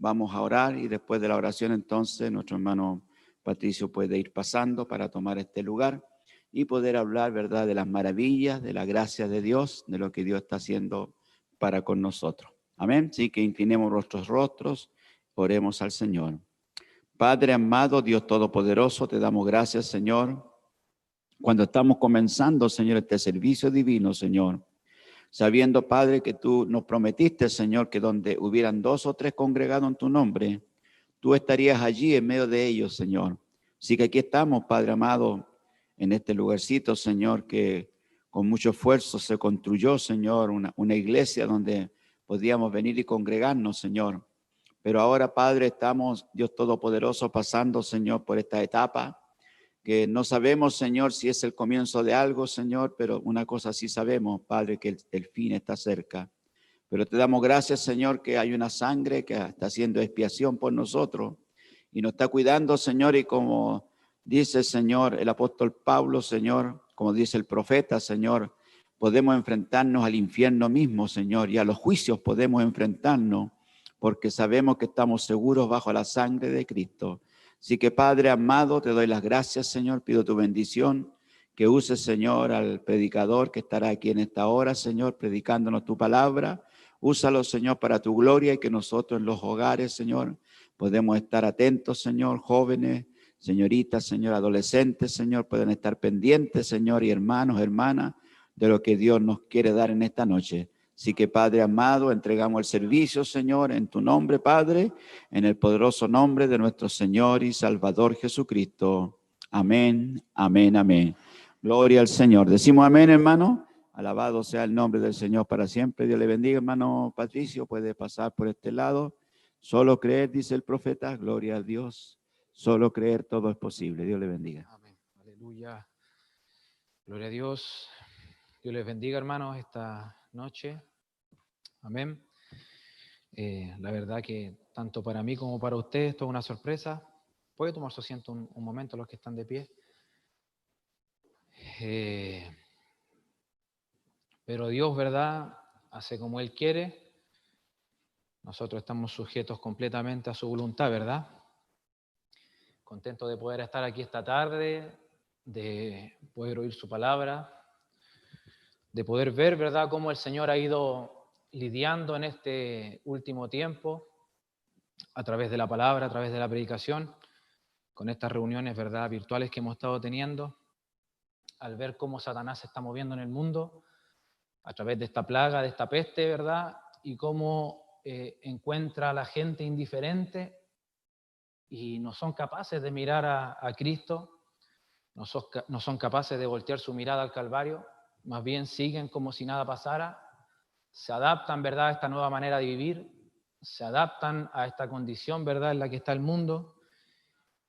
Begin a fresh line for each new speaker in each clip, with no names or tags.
vamos a orar y después de la oración entonces nuestro hermano Patricio puede ir pasando para tomar este lugar y poder hablar, ¿verdad?, de las maravillas, de la gracia de Dios, de lo que Dios está haciendo para con nosotros. Amén. Así que inclinemos nuestros rostros, oremos al Señor. Padre amado, Dios Todopoderoso, te damos gracias, Señor, cuando estamos comenzando, Señor, este servicio divino, Señor, sabiendo, Padre, que tú nos prometiste, Señor, que donde hubieran 2 o 3 congregados en tu nombre, tú estarías allí en medio de ellos, Señor. Así que aquí estamos, Padre amado, en este lugarcito, Señor, que con mucho esfuerzo se construyó, Señor, una iglesia donde podíamos venir y congregarnos, Señor. Pero ahora, Padre, estamos, Dios Todopoderoso, pasando, Señor, por esta etapa que no sabemos, Señor, si es el comienzo de algo, Señor, pero una cosa sí sabemos, Padre, que el fin está cerca. Pero te damos gracias, Señor, que hay una sangre que está haciendo expiación por nosotros y nos está cuidando, Señor, y como dice, Señor, el apóstol Pablo, Señor, como dice el profeta, Señor, podemos enfrentarnos al infierno mismo, Señor, y a los juicios podemos enfrentarnos porque sabemos que estamos seguros bajo la sangre de Cristo. Así que, Padre amado, te doy las gracias, Señor, pido tu bendición, que uses, Señor, al predicador que estará aquí en esta hora, Señor, predicándonos tu palabra. Úsalo, Señor, para tu gloria y que nosotros en los hogares, Señor, podemos estar atentos, Señor, jóvenes, señoritas, Señor, adolescentes, Señor, pueden estar pendientes, Señor, y hermanos, hermanas, de lo que Dios nos quiere dar en esta noche. Así que, Padre amado, entregamos el servicio, Señor, en tu nombre, Padre, en el poderoso nombre de nuestro Señor y Salvador Jesucristo. Amén, amén, amén. Gloria al Señor. Decimos amén, hermano. Alabado sea el nombre del Señor para siempre. Dios le bendiga, hermano Patricio. Puede pasar por este lado. Solo creer, dice el profeta. Gloria a Dios. Solo creer, todo es posible. Dios le bendiga.
Amén. Aleluya. Gloria a Dios. Dios les bendiga, hermanos, esta noche. Amén. La verdad que tanto para mí como para ustedes esto es una sorpresa. Puede tomar su asiento un momento los que están de pie. Pero Dios, ¿verdad?, hace como Él quiere. Nosotros estamos sujetos completamente a su voluntad, ¿verdad? Contento de poder estar aquí esta tarde, de poder oír su palabra, de poder ver, ¿verdad?, cómo el Señor ha ido lidiando en este último tiempo a través de la palabra, a través de la predicación, con estas reuniones, ¿verdad?, virtuales que hemos estado teniendo, al ver cómo Satanás se está moviendo en el mundo a través de esta plaga, de esta peste, ¿verdad?, y cómo encuentra a la gente indiferente y no son capaces de mirar a Cristo, no son capaces de voltear su mirada al Calvario, más bien siguen como si nada pasara, se adaptan, ¿verdad?, a esta nueva manera de vivir, se adaptan a esta condición, ¿verdad?, en la que está el mundo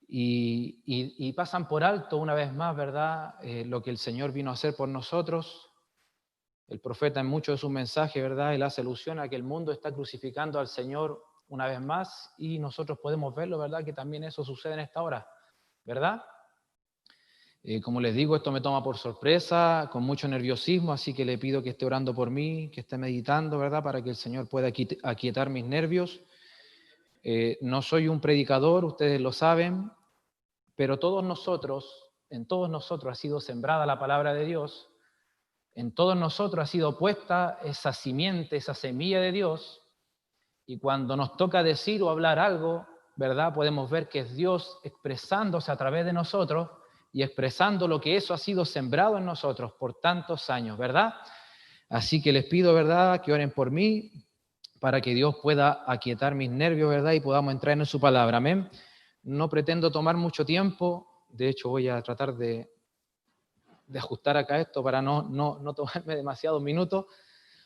y pasan por alto una vez más, ¿verdad?, lo que el Señor vino a hacer por nosotros. El profeta en muchos de sus mensajes, ¿verdad?, él hace alusión a que el mundo está crucificando al Señor una vez más y nosotros podemos verlo, ¿verdad?, que también eso sucede en esta hora, ¿verdad? Como les digo, esto me toma por sorpresa, con mucho nerviosismo, así que le pido que esté orando por mí, que esté meditando, ¿verdad?, para que el Señor pueda aquietar mis nervios. No soy un predicador, ustedes lo saben, pero en todos nosotros ha sido sembrada la palabra de Dios, en todos nosotros ha sido puesta esa simiente, esa semilla de Dios, y cuando nos toca decir o hablar algo, ¿verdad?, podemos ver que es Dios expresándose a través de nosotros y expresando lo que eso ha sido sembrado en nosotros por tantos años, ¿verdad? Así que les pido, ¿verdad?, que oren por mí para que Dios pueda aquietar mis nervios, ¿verdad?, y podamos entrar en su palabra, amén. No pretendo tomar mucho tiempo, de hecho voy a tratar de ajustar acá esto para no tomarme demasiados minutos,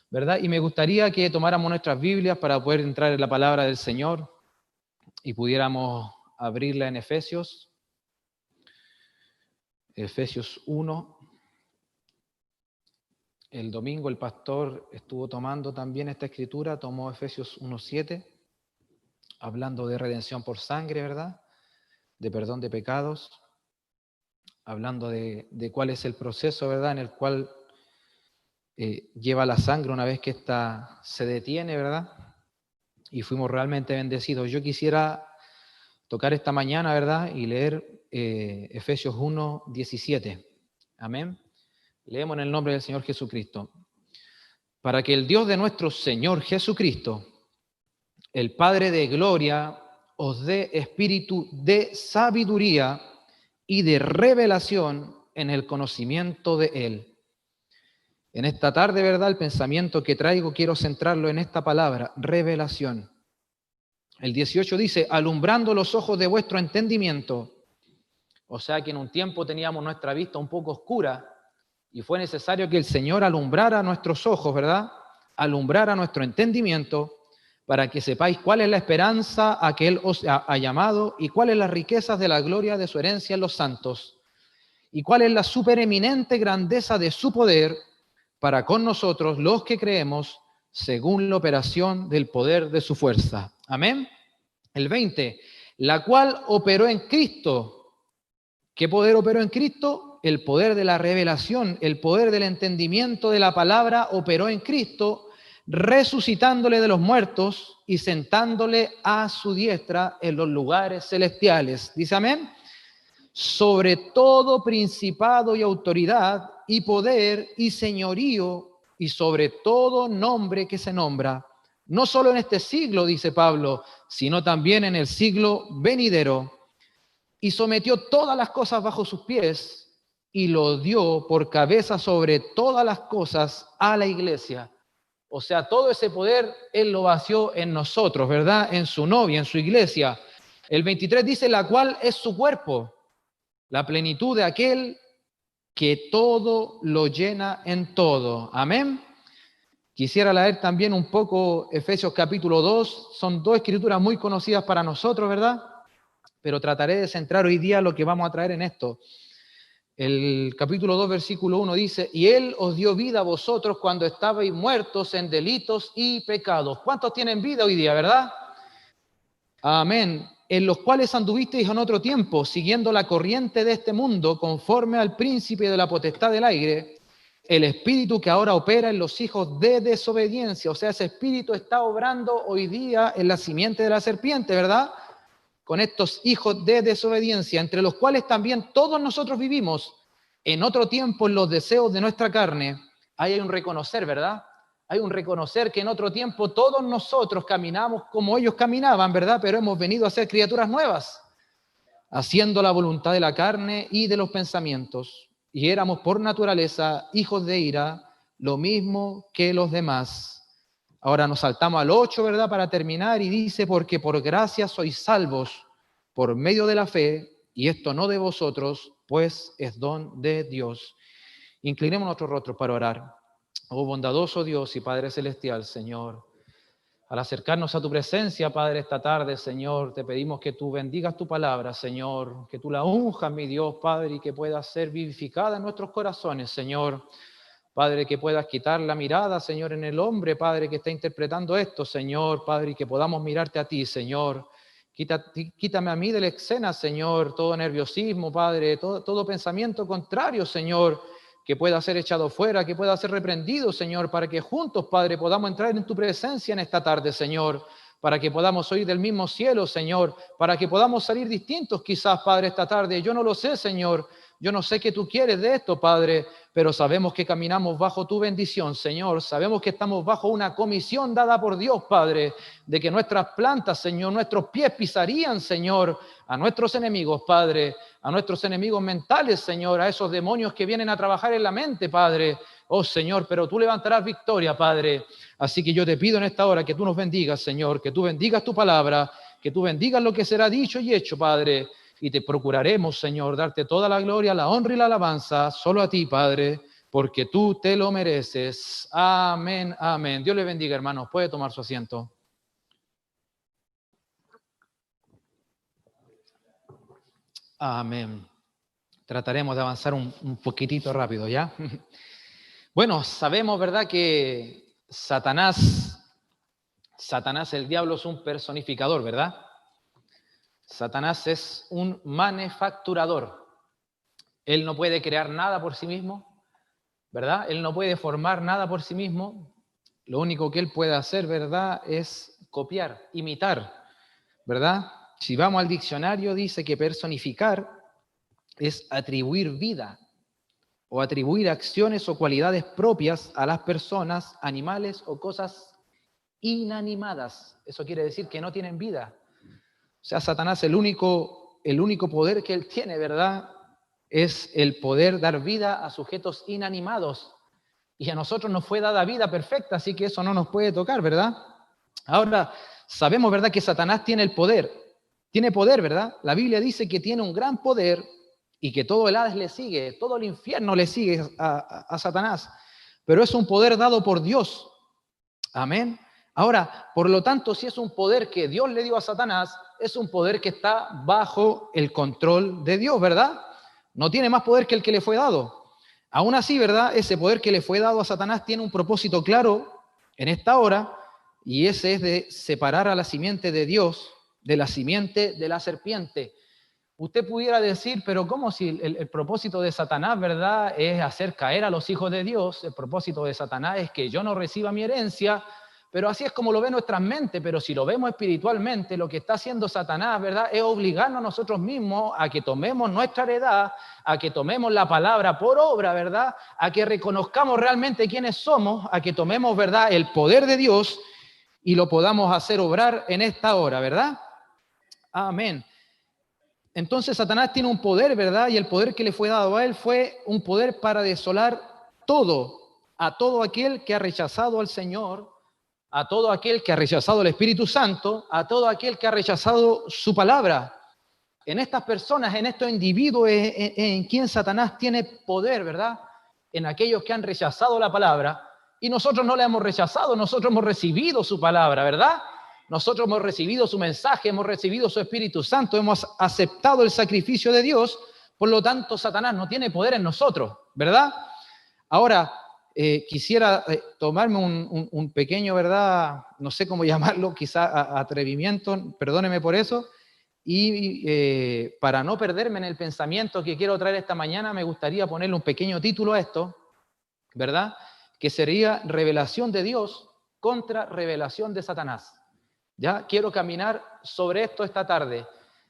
¿verdad? Y me gustaría que tomáramos nuestras Biblias para poder entrar en la palabra del Señor y pudiéramos abrirla en Efesios 1. El domingo el pastor estuvo tomando también esta escritura, tomó Efesios 1:7, hablando de redención por sangre, ¿verdad?, de perdón de pecados, hablando de cuál es el proceso, ¿verdad?, en el cual lleva la sangre una vez que ésta se detiene, ¿verdad? y fuimos realmente bendecidos. Yo quisiera tocar esta mañana, ¿verdad? Y leer Efesios 1, 17. Amén. Leemos en el nombre del Señor Jesucristo. Para que el Dios de nuestro Señor Jesucristo, el Padre de gloria, os dé espíritu de sabiduría y de revelación en el conocimiento de Él. En esta tarde, ¿verdad? El pensamiento que traigo quiero centrarlo en esta palabra, revelación. El 18 dice, alumbrando los ojos de vuestro entendimiento. O sea que en un tiempo teníamos nuestra vista un poco oscura y fue necesario que el Señor alumbrara nuestros ojos, ¿verdad? Alumbrara nuestro entendimiento para que sepáis cuál es la esperanza a que Él os ha llamado y cuáles las riquezas de la gloria de su herencia en los santos y cuál es la supereminente grandeza de su poder para con nosotros los que creemos según la operación del poder de su fuerza. Amén. El 20, la cual operó en Cristo. ¿Qué poder operó en Cristo? El poder de la revelación, el poder del entendimiento de la palabra operó en Cristo, resucitándole de los muertos y sentándole a su diestra en los lugares celestiales. ¿Dice amén? Sobre todo principado y autoridad y poder y señorío y sobre todo nombre que se nombra, no solo en este siglo, dice Pablo, sino también en el siglo venidero. Y sometió todas las cosas bajo sus pies y lo dio por cabeza sobre todas las cosas a la iglesia. O sea, todo ese poder Él lo vació en nosotros, ¿verdad? En su novia, en su iglesia. El 23 dice, la cual es su cuerpo, la plenitud de aquel que todo lo llena en todo. Amén. Quisiera leer también un poco Efesios capítulo 2. Son dos escrituras muy conocidas para nosotros, ¿verdad? Pero trataré de centrar hoy día lo que vamos a traer en esto. El capítulo 2, versículo 1 dice, y Él os dio vida a vosotros cuando estabais muertos en delitos y pecados. ¿Cuántos tienen vida hoy día, verdad? Amén. En los cuales anduvisteis en otro tiempo, siguiendo la corriente de este mundo, conforme al príncipe de la potestad del aire, el espíritu que ahora opera en los hijos de desobediencia. O sea, ese espíritu está obrando hoy día en la simiente de la serpiente, ¿verdad? Con estos hijos de desobediencia, entre los cuales también todos nosotros vivimos en otro tiempo en los deseos de nuestra carne. Ahí hay un reconocer, ¿verdad? Hay un reconocer que en otro tiempo todos nosotros caminamos como ellos caminaban, ¿verdad? Pero hemos venido a ser criaturas nuevas, haciendo la voluntad de la carne y de los pensamientos. Y éramos por naturaleza hijos de ira, lo mismo que los demás. Ahora nos saltamos al 8, ¿verdad? Para terminar, y dice, porque por gracia sois salvos por medio de la fe, y esto no de vosotros, pues es don de Dios. Inclinemos nuestros rostros para orar. Oh bondadoso Dios y Padre Celestial, Señor, al acercarnos a tu presencia, Padre, esta tarde, Señor, te pedimos que tú bendigas tu palabra, Señor, que tú la unjas, mi Dios, Padre, y que pueda ser vivificada en nuestros corazones, Señor. Padre, que puedas quitar la mirada, Señor, en el hombre, Padre, que está interpretando esto, Señor, Padre, y que podamos mirarte a ti, Señor. Quítame a mí de la escena, Señor, todo nerviosismo, Padre, todo pensamiento contrario, Señor, que pueda ser echado fuera, que pueda ser reprendido, Señor, para que juntos, Padre, podamos entrar en tu presencia en esta tarde, Señor, para que podamos oír del mismo cielo, Señor, para que podamos salir distintos quizás, Padre, esta tarde. Yo no lo sé, Señor, yo no sé qué tú quieres de esto, Padre, pero sabemos que caminamos bajo tu bendición, Señor. Sabemos que estamos bajo una comisión dada por Dios, Padre, de que nuestras plantas, Señor, nuestros pies pisarían, Señor, a nuestros enemigos, Padre, a nuestros enemigos mentales, Señor, a esos demonios que vienen a trabajar en la mente, Padre. Oh, Señor, pero tú levantarás victoria, Padre. Así que yo te pido en esta hora que tú nos bendigas, Señor, que tú bendigas tu palabra, que tú bendigas lo que será dicho y hecho, Padre. Y te procuraremos, Señor, darte toda la gloria, la honra y la alabanza, solo a ti, Padre, porque tú te lo mereces. Amén, amén. Dios le bendiga, hermanos. Puede tomar su asiento. Amén. Trataremos de avanzar un poquitito rápido, ¿ya? Bueno, sabemos, ¿verdad?, que Satanás, el diablo, es un personificador, ¿verdad? Satanás es un manufacturador. Él no puede crear nada por sí mismo, ¿verdad? Él no puede formar nada por sí mismo. Lo único que él puede hacer, ¿verdad?, es copiar, imitar, ¿verdad? Si vamos al diccionario, dice que personificar es atribuir vida o atribuir acciones o cualidades propias a las personas, animales o cosas inanimadas. Eso quiere decir que no tienen vida. O sea, Satanás, el único poder que él tiene, ¿verdad?, es el poder dar vida a sujetos inanimados. Y a nosotros nos fue dada vida perfecta, así que eso no nos puede tocar, ¿verdad? Ahora, sabemos, ¿verdad?, que Satanás tiene el poder. Tiene poder, ¿verdad? La Biblia dice que tiene un gran poder y que todo el Hades le sigue, todo el infierno le sigue a Satanás. Pero es un poder dado por Dios. Amén. Ahora, por lo tanto, si es un poder que Dios le dio a Satanás, es un poder que está bajo el control de Dios, ¿verdad? No tiene más poder que el que le fue dado. Aún así, ¿verdad?, ese poder que le fue dado a Satanás tiene un propósito claro en esta hora, y ese es de separar a la simiente de Dios de la simiente de la serpiente. Usted pudiera decir, pero ¿cómo si el propósito de Satanás, ¿verdad?, es hacer caer a los hijos de Dios? El propósito de Satanás es que yo no reciba mi herencia, pero así es como lo ve nuestra mente. Pero si lo vemos espiritualmente, lo que está haciendo Satanás, ¿verdad?, es obligarnos a nosotros mismos a que tomemos nuestra heredad, a que tomemos la palabra por obra, ¿verdad?, a que reconozcamos realmente quiénes somos, a que tomemos, ¿verdad?, el poder de Dios y lo podamos hacer obrar en esta hora, ¿verdad? Amén. Entonces Satanás tiene un poder, ¿verdad? Y el poder que le fue dado a él fue un poder para desolar a todo aquel que ha rechazado al Señor, a todo aquel que ha rechazado el Espíritu Santo, a todo aquel que ha rechazado su palabra. En estas personas, en estos individuos, en quien Satanás tiene poder, ¿verdad? En aquellos que han rechazado la palabra. Y nosotros no la hemos rechazado, nosotros hemos recibido su palabra, ¿verdad? Nosotros hemos recibido su mensaje, hemos recibido su Espíritu Santo, hemos aceptado el sacrificio de Dios, por lo tanto Satanás no tiene poder en nosotros, ¿verdad? Ahora, quisiera tomarme un pequeño, ¿verdad?, no sé cómo llamarlo, quizá atrevimiento, perdóneme por eso, y para no perderme en el pensamiento que quiero traer esta mañana, me gustaría ponerle un pequeño título a esto, ¿verdad?, que sería revelación de Dios contra revelación de Satanás. Ya quiero caminar sobre esto esta tarde.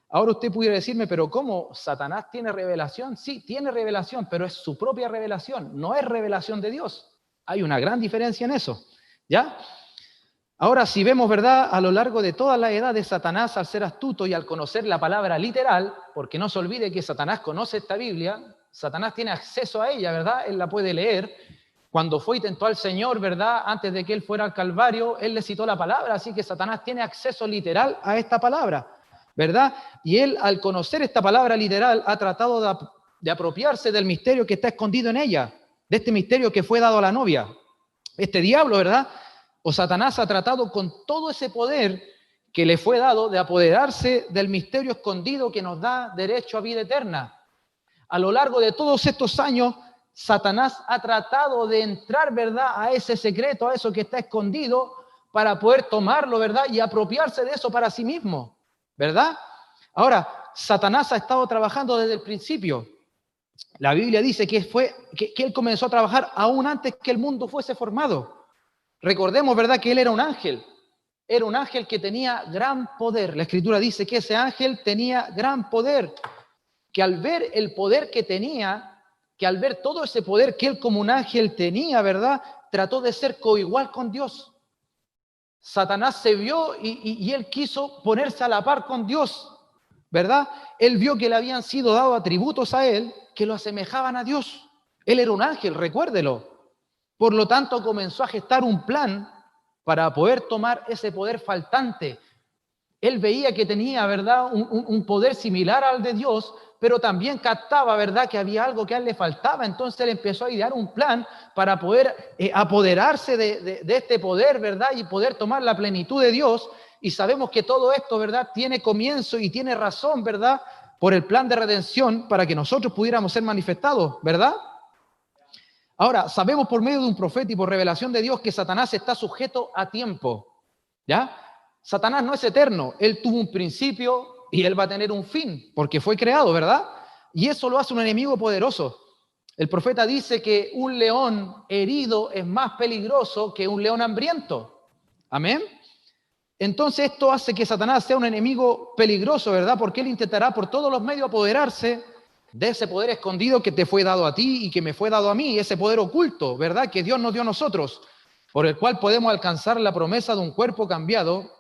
Ahora usted pudiera decirme, pero ¿cómo? ¿Satanás tiene revelación? Sí, tiene revelación, pero es su propia revelación, no es revelación de Dios. Hay una gran diferencia en eso, ¿ya? Ahora, si vemos, ¿verdad?, a lo largo de toda la edad de Satanás, al ser astuto y al conocer la palabra literal, porque no se olvide que Satanás conoce esta Biblia, Satanás tiene acceso a ella, ¿verdad? Él la puede leer. Cuando fue y tentó al Señor, ¿verdad?, antes de que él fuera al Calvario, él le citó la palabra, así que Satanás tiene acceso literal a esta palabra, ¿verdad? Y él, al conocer esta palabra literal, ha tratado de apropiarse del misterio que está escondido en ella, de este misterio que fue dado a la novia. Este diablo, ¿verdad?, o Satanás ha tratado con todo ese poder que le fue dado de apoderarse del misterio escondido que nos da derecho a vida eterna. A lo largo de todos estos años, Satanás ha tratado de entrar, ¿verdad?, a ese secreto, a eso que está escondido, para poder tomarlo, ¿verdad?, y apropiarse de eso para sí mismo, ¿verdad? Ahora, Satanás ha estado trabajando desde el principio. La Biblia dice que él comenzó a trabajar aún antes que el mundo fuese formado. Recordemos, ¿verdad?, que él era un ángel que tenía gran poder. La Escritura dice que ese ángel tenía gran poder, que al ver el poder que tenía, que al ver todo ese poder que él como un ángel tenía, ¿verdad?, trató de ser coigual con Dios. Satanás se vio y él quiso ponerse a la par con Dios, ¿verdad? Él vio que le habían sido dados atributos a él que lo asemejaban a Dios. Él era un ángel, recuérdelo. Por lo tanto, comenzó a gestar un plan para poder tomar ese poder faltante. Él veía que tenía, ¿verdad?, un poder similar al de Dios, pero también captaba, ¿verdad?, que había algo que a él le faltaba. Entonces él empezó a idear un plan para poder apoderarse de este poder, ¿verdad?, y poder tomar la plenitud de Dios. Y sabemos que todo esto, ¿verdad?, tiene comienzo y tiene razón, ¿verdad?, por el plan de redención para que nosotros pudiéramos ser manifestados, ¿verdad? Ahora, sabemos por medio de un profeta y por revelación de Dios que Satanás está sujeto a tiempo, ¿ya? Satanás no es eterno, él tuvo un principio y él va a tener un fin, porque fue creado, ¿verdad? Y eso lo hace un enemigo poderoso. El profeta dice que un león herido es más peligroso que un león hambriento. ¿Amén? Entonces esto hace que Satanás sea un enemigo peligroso, ¿verdad? Porque él intentará por todos los medios apoderarse de ese poder escondido que te fue dado a ti y que me fue dado a mí, ese poder oculto, ¿verdad? Que Dios nos dio a nosotros, por el cual podemos alcanzar la promesa de un cuerpo cambiado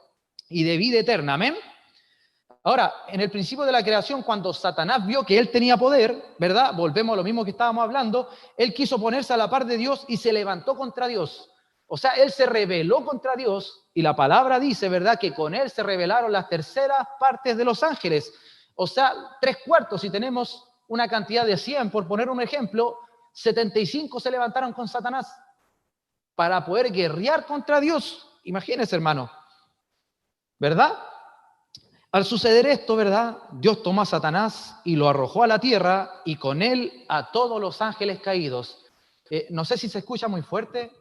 y de vida eterna. Amén. Ahora, en el principio de la creación, cuando Satanás vio que él tenía poder, ¿verdad? Volvemos a lo mismo que estábamos hablando, él quiso ponerse a la par de Dios y se levantó contra Dios. O sea, él se rebeló contra Dios y la palabra dice, ¿verdad?, que con él se rebelaron las terceras partes de los ángeles. O sea, 3/4, si tenemos una cantidad de 100, por poner un ejemplo, 75 se levantaron con Satanás para poder guerrear contra Dios. Imagínense, hermano, ¿verdad? Al suceder esto, ¿verdad?, Dios tomó a Satanás y lo arrojó a la tierra y con él a todos los ángeles caídos. No sé si se escucha muy fuerte.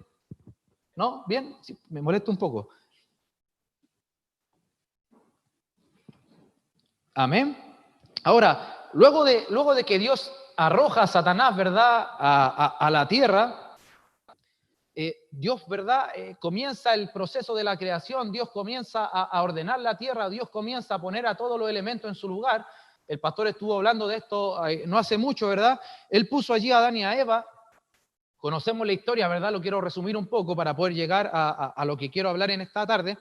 ¿No? ¿Bien? Sí, me molesta un poco. Amén. Ahora, luego de que Dios arroja a Satanás, ¿verdad?, a la tierra, Dios, ¿verdad?, comienza el proceso de la creación, Dios comienza a ordenar la tierra, Dios comienza a poner a todos los elementos en su lugar. El pastor estuvo hablando de esto no hace mucho, ¿verdad? Él puso allí a Adán y a Eva. Conocemos la historia, ¿verdad? Lo quiero resumir un poco para poder llegar a lo que quiero hablar en esta tarde.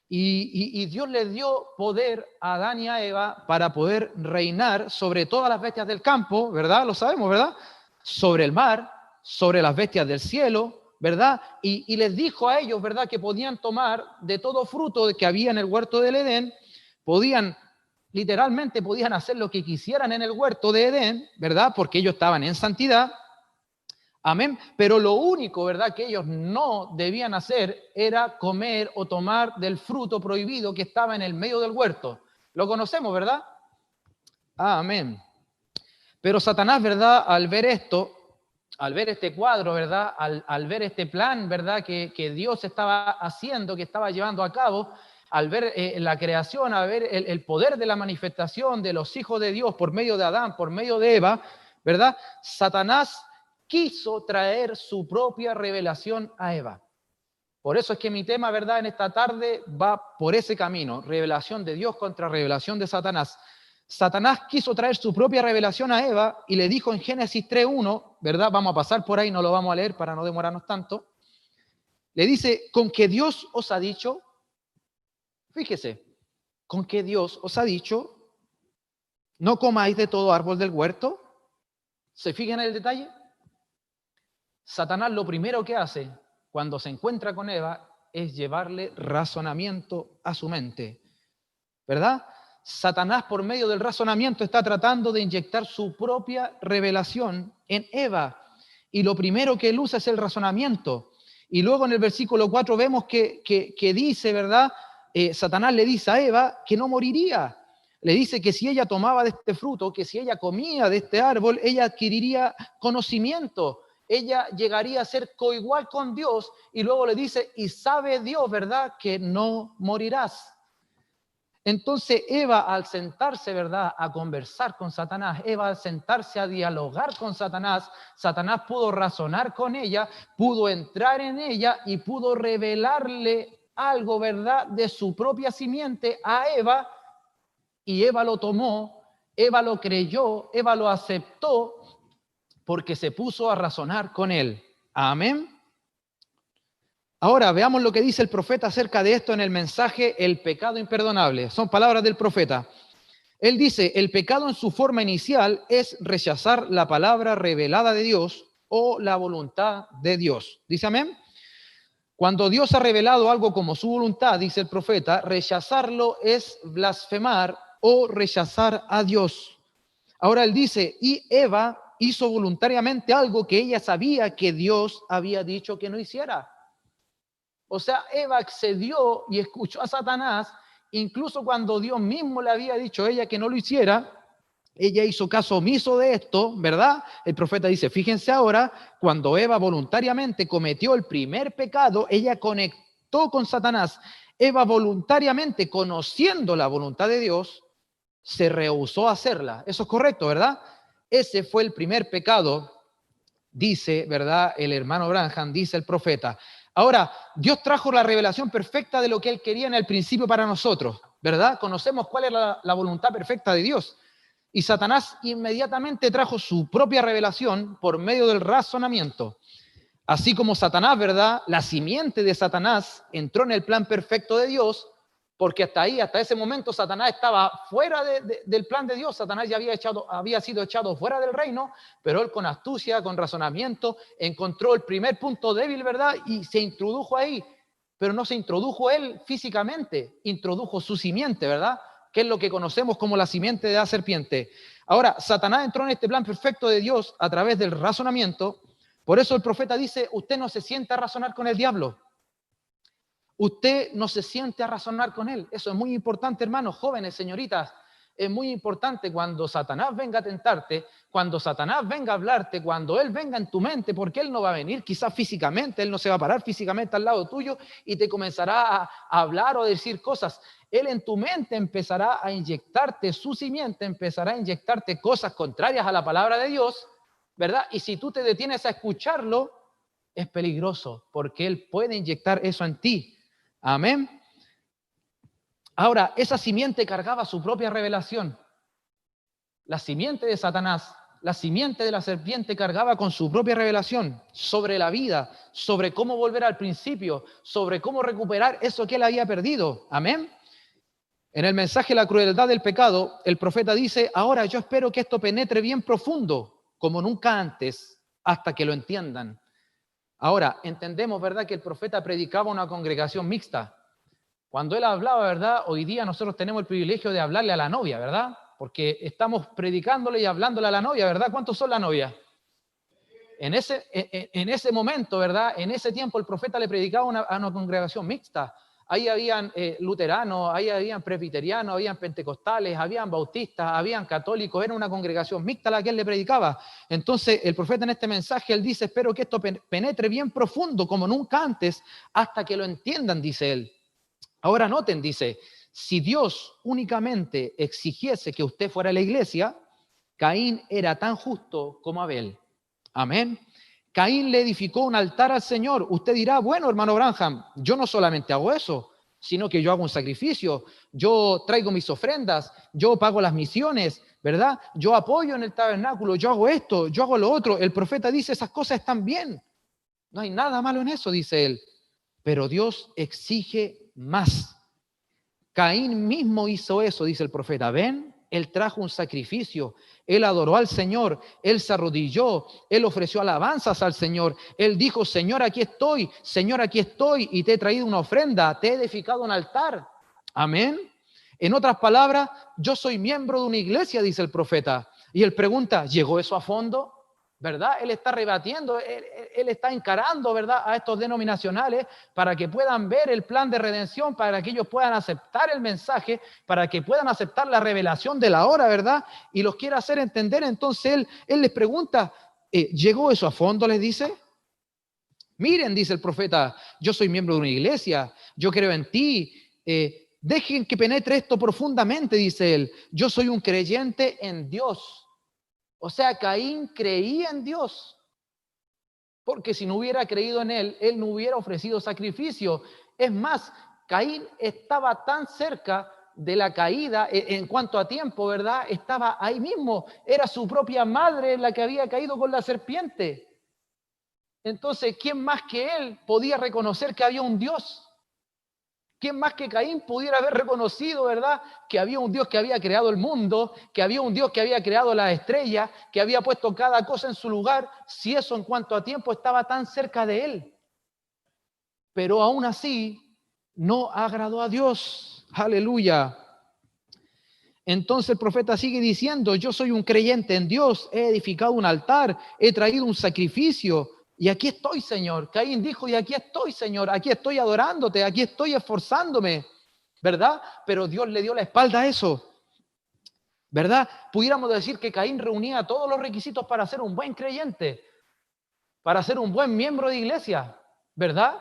Y Dios les dio poder a Adán y a Eva para poder reinar sobre todas las bestias del campo, ¿verdad? Lo sabemos, ¿verdad? Sobre el mar, sobre las bestias del cielo, ¿verdad? Y les dijo a ellos, ¿verdad?, que podían tomar de todo fruto que había en el huerto del Edén, literalmente podían hacer lo que quisieran en el huerto de Edén, ¿verdad? Porque ellos estaban en santidad. Amén. Pero lo único, ¿verdad?, que ellos no debían hacer era comer o tomar del fruto prohibido que estaba en el medio del huerto. Lo conocemos, ¿verdad? Amén. Pero Satanás, ¿verdad?, al ver esto, al ver este cuadro, ¿verdad?, al ver este plan, ¿verdad?, que Dios estaba haciendo, que estaba llevando a cabo, al ver la creación, al ver el poder de la manifestación de los hijos de Dios por medio de Adán, por medio de Eva, ¿verdad?, Satanás quiso traer su propia revelación a Eva. Por eso es que mi tema, ¿verdad?, en esta tarde va por ese camino, revelación de Dios contra revelación de Satanás. Satanás quiso traer su propia revelación a Eva y le dijo en Génesis 3:1, ¿verdad? Vamos a pasar por ahí, no lo vamos a leer para no demorarnos tanto. Le dice, con que Dios os ha dicho, fíjese, con que Dios os ha dicho, no comáis de todo árbol del huerto. ¿Se fijan en el detalle? Satanás lo primero que hace cuando se encuentra con Eva es llevarle razonamiento a su mente, ¿verdad? Satanás por medio del razonamiento está tratando de inyectar su propia revelación en Eva y lo primero que él usa es el razonamiento. Y luego en el versículo 4 vemos que dice, ¿verdad? Satanás le dice a Eva que no moriría. Le dice que si ella tomaba de este fruto, que si ella comía de este árbol, ella adquiriría conocimiento. Ella llegaría a ser coigual con Dios y luego le dice, y sabe Dios, ¿verdad?, que no morirás. Entonces Eva al sentarse, ¿verdad?, a conversar con Satanás, Eva al sentarse a dialogar con Satanás, Satanás pudo razonar con ella, pudo entrar en ella y pudo revelarle algo, ¿verdad?, de su propia simiente a Eva, y Eva lo tomó, Eva lo creyó, Eva lo aceptó, porque se puso a razonar con él. Amén. Ahora veamos lo que dice el profeta acerca de esto en el mensaje El pecado imperdonable. Son palabras del profeta. Él dice, el pecado en su forma inicial es rechazar la palabra revelada de Dios o la voluntad de Dios. ¿Dice amén? Cuando Dios ha revelado algo como su voluntad, dice el profeta, rechazarlo es blasfemar o rechazar a Dios. Ahora él dice, y Eva hizo voluntariamente algo que ella sabía que Dios había dicho que no hiciera. O sea, Eva accedió y escuchó a Satanás, incluso cuando Dios mismo le había dicho a ella que no lo hiciera, ella hizo caso omiso de esto, ¿verdad? El profeta dice, fíjense ahora, cuando Eva voluntariamente cometió el primer pecado, ella conectó con Satanás. Eva voluntariamente, conociendo la voluntad de Dios, se rehusó a hacerla. Eso es correcto, ¿verdad? Ese fue el primer pecado, dice, ¿verdad?, el hermano Branham, dice el profeta. Ahora, Dios trajo la revelación perfecta de lo que Él quería en el principio para nosotros, ¿verdad? Conocemos cuál es la voluntad perfecta de Dios. Y Satanás inmediatamente trajo su propia revelación por medio del razonamiento. Así como Satanás, ¿verdad? La simiente de Satanás entró en el plan perfecto de Dios, porque hasta ese momento, Satanás estaba fuera del plan de Dios. Satanás ya había sido echado fuera del reino, pero él con astucia, con razonamiento, encontró el primer punto débil, ¿verdad? Y se introdujo ahí, pero no se introdujo él físicamente, introdujo su simiente, ¿verdad? Que es lo que conocemos como la simiente de la serpiente. Ahora, Satanás entró en este plan perfecto de Dios a través del razonamiento. Por eso el profeta dice, usted no se siente a razonar con el diablo. Usted no se siente a razonar con él. Eso es muy importante, hermanos, jóvenes, señoritas. Es muy importante cuando Satanás venga a tentarte, cuando Satanás venga a hablarte, cuando él venga en tu mente, porque él no va a venir quizás físicamente, él no se va a parar físicamente al lado tuyo y te comenzará a hablar o a decir cosas. Él en tu mente empezará a inyectarte su simiente, empezará a inyectarte cosas contrarias a la palabra de Dios, ¿verdad? Y si tú te detienes a escucharlo, es peligroso, porque él puede inyectar eso en ti. Amén. Ahora, esa simiente cargaba su propia revelación. La simiente de Satanás, la simiente de la serpiente cargaba con su propia revelación sobre la vida, sobre cómo volver al principio, sobre cómo recuperar eso que él había perdido. Amén. En el mensaje La crueldad del pecado, el profeta dice, ahora yo espero que esto penetre bien profundo, como nunca antes, hasta que lo entiendan. Ahora, entendemos, ¿verdad?, que el profeta predicaba a una congregación mixta. Cuando él hablaba, ¿verdad?, hoy día nosotros tenemos el privilegio de hablarle a la novia, ¿verdad? Porque estamos predicándole y hablándole a la novia, ¿verdad? ¿Cuántos son la novia? En ese momento, ¿verdad?, en ese tiempo el profeta le predicaba a una congregación mixta. Ahí habían luteranos, ahí habían presbiterianos, habían pentecostales, habían bautistas, habían católicos, era una congregación mixta a la que él le predicaba. Entonces el profeta en este mensaje, él dice, espero que esto penetre bien profundo como nunca antes, hasta que lo entiendan, dice él. Ahora noten, dice, si Dios únicamente exigiese que usted fuera a la iglesia, Caín era tan justo como Abel. Amén. Caín le edificó un altar al Señor. Usted dirá, bueno, hermano Branham, yo no solamente hago eso, sino que yo hago un sacrificio, yo traigo mis ofrendas, yo pago las misiones, ¿verdad? Yo apoyo en el tabernáculo, yo hago esto, yo hago lo otro. El profeta dice, esas cosas están bien. No hay nada malo en eso, dice él. Pero Dios exige más. Caín mismo hizo eso, dice el profeta. ¿Ven? Él trajo un sacrificio, él adoró al Señor, él se arrodilló, él ofreció alabanzas al Señor, él dijo, Señor, aquí estoy, Señor, aquí estoy, y te he traído una ofrenda, te he edificado un altar. Amén. En otras palabras, yo soy miembro de una iglesia, dice el profeta. Y él pregunta, ¿llegó eso a fondo? ¿Verdad? Él está rebatiendo, él está encarando, ¿verdad?, a estos denominacionales para que puedan ver el plan de redención, para que ellos puedan aceptar el mensaje, para que puedan aceptar la revelación de la hora, ¿verdad? Y los quiere hacer entender. Entonces él les pregunta, ¿llegó eso a fondo?, les dice. Miren, dice el profeta, yo soy miembro de una iglesia, yo creo en ti, dejen que penetre esto profundamente, dice él. Yo soy un creyente en Dios. O sea, Caín creía en Dios, porque si no hubiera creído en él, él no hubiera ofrecido sacrificio. Es más, Caín estaba tan cerca de la caída en cuanto a tiempo, ¿verdad? Estaba ahí mismo, era su propia madre la que había caído con la serpiente. Entonces, ¿quién más que él podía reconocer que había un Dios? ¿Quién más que Caín pudiera haber reconocido, verdad, que había un Dios que había creado el mundo, que había un Dios que había creado las estrellas, que había puesto cada cosa en su lugar, si eso en cuanto a tiempo estaba tan cerca de él? Pero aún así, no agradó a Dios. Aleluya. Entonces el profeta sigue diciendo, yo soy un creyente en Dios, he edificado un altar, he traído un sacrificio, y aquí estoy, Señor. Caín dijo, y aquí estoy, Señor, aquí estoy adorándote, aquí estoy esforzándome, ¿verdad? Pero Dios le dio la espalda a eso, ¿verdad? Pudiéramos decir que Caín reunía todos los requisitos para ser un buen creyente, para ser un buen miembro de iglesia, ¿verdad?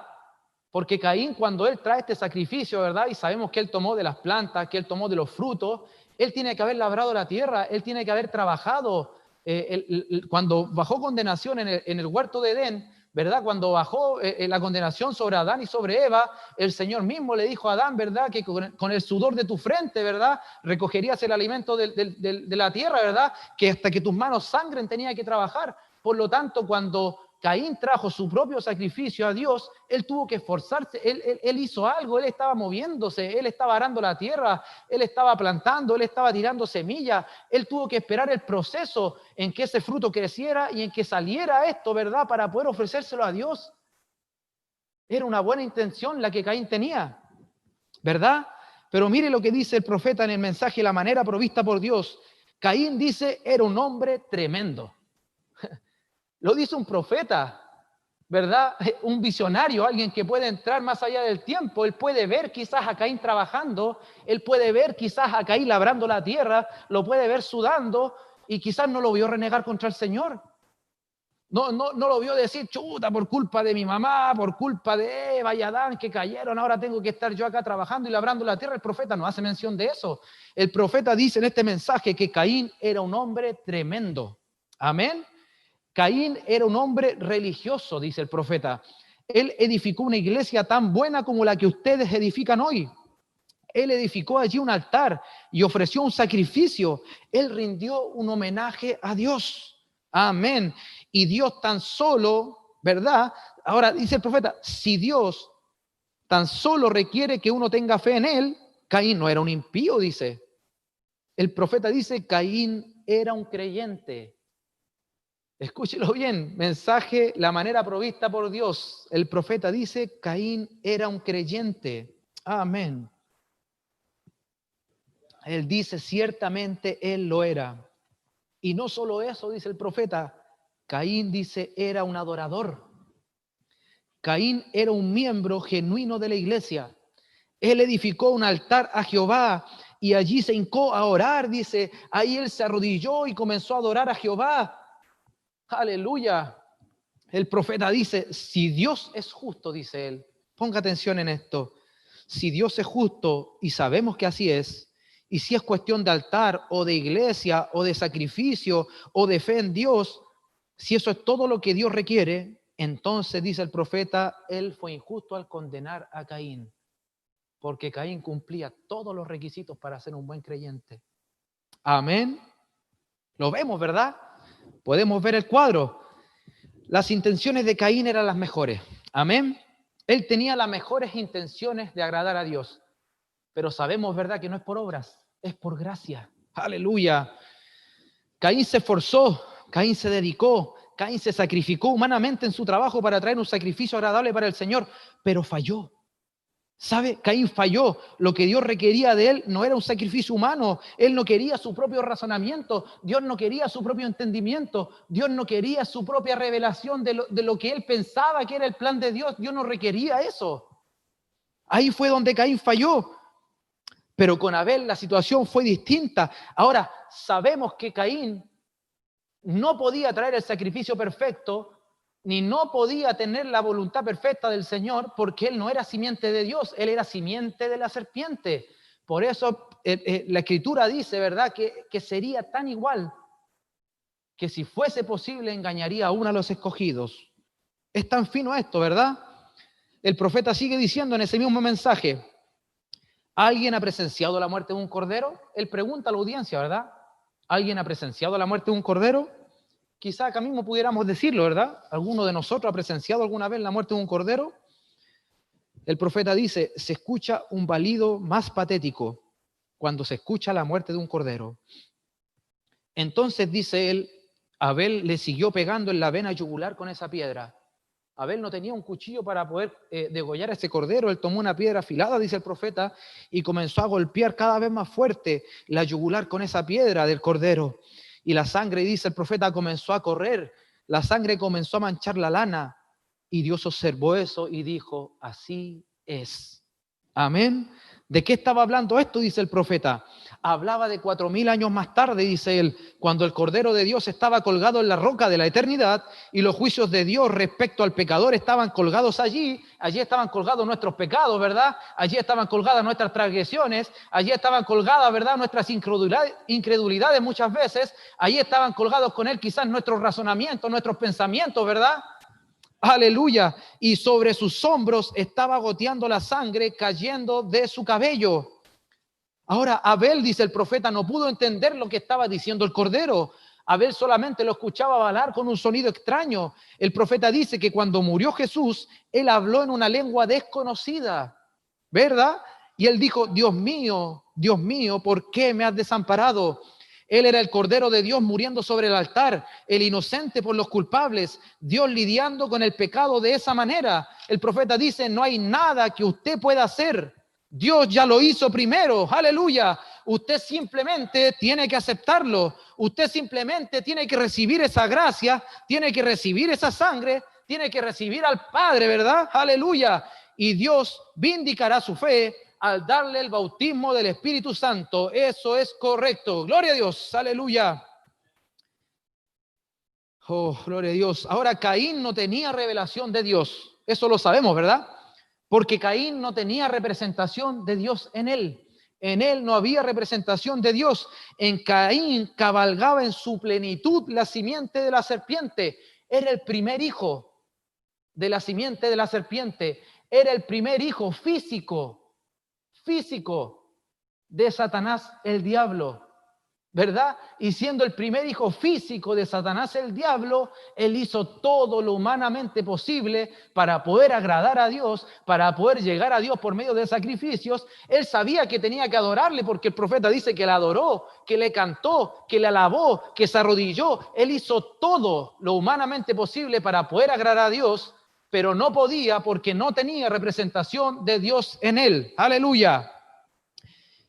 Porque Caín, cuando él trae este sacrificio, ¿verdad? Y sabemos que él tomó de las plantas, que él tomó de los frutos, él tiene que haber labrado la tierra, él tiene que haber trabajado. Cuando bajó condenación en el huerto de Edén, ¿verdad? Cuando bajó la condenación sobre Adán y sobre Eva, el Señor mismo le dijo a Adán, ¿verdad? Que con el sudor de tu frente, ¿verdad? Recogerías el alimento de la tierra, ¿verdad? Que hasta que tus manos sangren tenía que trabajar. Por lo tanto, cuando Caín trajo su propio sacrificio a Dios, él tuvo que esforzarse, él hizo algo, él estaba moviéndose, él estaba arando la tierra, él estaba plantando, él estaba tirando semillas, él tuvo que esperar el proceso en que ese fruto creciera y en que saliera esto, ¿verdad? Para poder ofrecérselo a Dios. Era una buena intención la que Caín tenía, ¿verdad? Pero mire lo que dice el profeta en el mensaje, la manera provista por Dios. Caín dice, era un hombre tremendo. Lo dice un profeta, ¿verdad? Un visionario, alguien que puede entrar más allá del tiempo. Él puede ver quizás a Caín trabajando, él puede ver quizás a Caín labrando la tierra, lo puede ver sudando y quizás no lo vio renegar contra el Señor. No lo vio decir, chuta, por culpa de mi mamá, por culpa de Eva y Adán que cayeron, ahora tengo que estar yo acá trabajando y labrando la tierra. El profeta no hace mención de eso. El profeta dice en este mensaje que Caín era un hombre tremendo. Amén. Caín era un hombre religioso, dice el profeta. Él edificó una iglesia tan buena como la que ustedes edifican hoy. Él edificó allí un altar y ofreció un sacrificio. Él rindió un homenaje a Dios. Amén. Y Dios tan solo, ¿verdad? Ahora dice el profeta, si Dios tan solo requiere que uno tenga fe en él, Caín no era un impío, dice. El profeta dice, Caín era un creyente. Escúchelo bien, mensaje, la manera provista por Dios. El profeta dice, Caín era un creyente. Amén. Él dice, ciertamente él lo era. Y no solo eso, dice el profeta, Caín dice, era un adorador. Caín era un miembro genuino de la iglesia. Él edificó un altar a Jehová y allí se hincó a orar, dice, ahí él se arrodilló y comenzó a adorar a Jehová. Aleluya. El profeta dice, si Dios es justo, dice él, ponga atención en esto, si Dios es justo y sabemos que así es, y si es cuestión de altar o de iglesia o de sacrificio o de fe en Dios, si eso es todo lo que Dios requiere, entonces dice el profeta, él fue injusto al condenar a Caín, porque Caín cumplía todos los requisitos para ser un buen creyente. Amén. Lo vemos, ¿verdad? Podemos ver el cuadro. Las intenciones de Caín eran las mejores. Amén. Él tenía las mejores intenciones de agradar a Dios. Pero sabemos, ¿verdad?, que no es por obras, es por gracia. Aleluya. Caín se esforzó, Caín se dedicó, Caín se sacrificó humanamente en su trabajo para traer un sacrificio agradable para el Señor, pero falló. ¿Sabe? Caín falló. Lo que Dios requería de él no era un sacrificio humano. Él no quería su propio razonamiento. Dios no quería su propio entendimiento. Dios no quería su propia revelación de lo que él pensaba que era el plan de Dios. Dios no requería eso. Ahí fue donde Caín falló. Pero con Abel la situación fue distinta. Ahora, sabemos que Caín no podía traer el sacrificio perfecto, ni no podía tener la voluntad perfecta del Señor, porque él no era simiente de Dios, él era simiente de la serpiente. Por eso la Escritura dice, ¿verdad?, que sería tan igual, que si fuese posible engañaría aún a los escogidos. Es tan fino esto, ¿verdad? El profeta sigue diciendo en ese mismo mensaje, ¿alguien ha presenciado la muerte de un cordero? Él pregunta a la audiencia, ¿verdad? ¿Alguien ha presenciado la muerte de un cordero? Quizá acá mismo pudiéramos decirlo, ¿verdad? ¿Alguno de nosotros ha presenciado alguna vez la muerte de un cordero? El profeta dice, se escucha un balido más patético cuando se escucha la muerte de un cordero. Entonces, dice él, Abel le siguió pegando en la vena yugular con esa piedra. Abel no tenía un cuchillo para poder degollar a ese cordero. Él tomó una piedra afilada, dice el profeta, y comenzó a golpear cada vez más fuerte la yugular con esa piedra del cordero. Y la sangre, dice el profeta, comenzó a correr. La sangre comenzó a manchar la lana. Y Dios observó eso y dijo, así es. Amén. ¿De qué estaba hablando esto? Dice el profeta. Hablaba de 4000 años más tarde, dice él, cuando el Cordero de Dios estaba colgado en la roca de la eternidad y los juicios de Dios respecto al pecador estaban colgados allí. Allí estaban colgados nuestros pecados, ¿verdad? Allí estaban colgadas nuestras transgresiones. Allí estaban colgadas, ¿verdad?, nuestras incredulidades muchas veces. Allí estaban colgados con él quizás nuestros razonamientos, nuestros pensamientos, ¿verdad? Aleluya. Y sobre sus hombros estaba goteando la sangre cayendo de su cabello. Ahora, Abel, dice el profeta, no pudo entender lo que estaba diciendo el cordero. Abel solamente lo escuchaba balar con un sonido extraño. El profeta dice que cuando murió Jesús, él habló en una lengua desconocida, ¿verdad? Y él dijo, Dios mío, ¿por qué me has desamparado? Él era el Cordero de Dios muriendo sobre el altar, el inocente por los culpables, Dios lidiando con el pecado de esa manera. El profeta dice, no hay nada que usted pueda hacer. Dios ya lo hizo primero, aleluya. Usted simplemente tiene que aceptarlo. Usted simplemente tiene que recibir esa gracia, tiene que recibir esa sangre, tiene que recibir al Padre, ¿verdad? Aleluya. Y Dios vindicará su fe al darle el bautismo del Espíritu Santo. Eso es correcto. Gloria a Dios, aleluya. Oh, gloria a Dios. Ahora, Caín no tenía revelación de Dios. Eso lo sabemos, ¿verdad? Porque Caín no tenía representación de Dios en él. En él no había representación de Dios. En Caín cabalgaba en su plenitud la simiente de la serpiente. Era el primer hijo de la simiente de la serpiente. Era el primer hijo físico de Satanás el diablo, ¿verdad? Y siendo el primer hijo físico de Satanás el diablo, él hizo todo lo humanamente posible para poder agradar a Dios, para poder llegar a Dios por medio de sacrificios. Él sabía que tenía que adorarle porque el profeta dice que le adoró, que le cantó, que le alabó, que se arrodilló. Él hizo todo lo humanamente posible para poder agradar a Dios, pero no podía porque no tenía representación de Dios en él. Aleluya.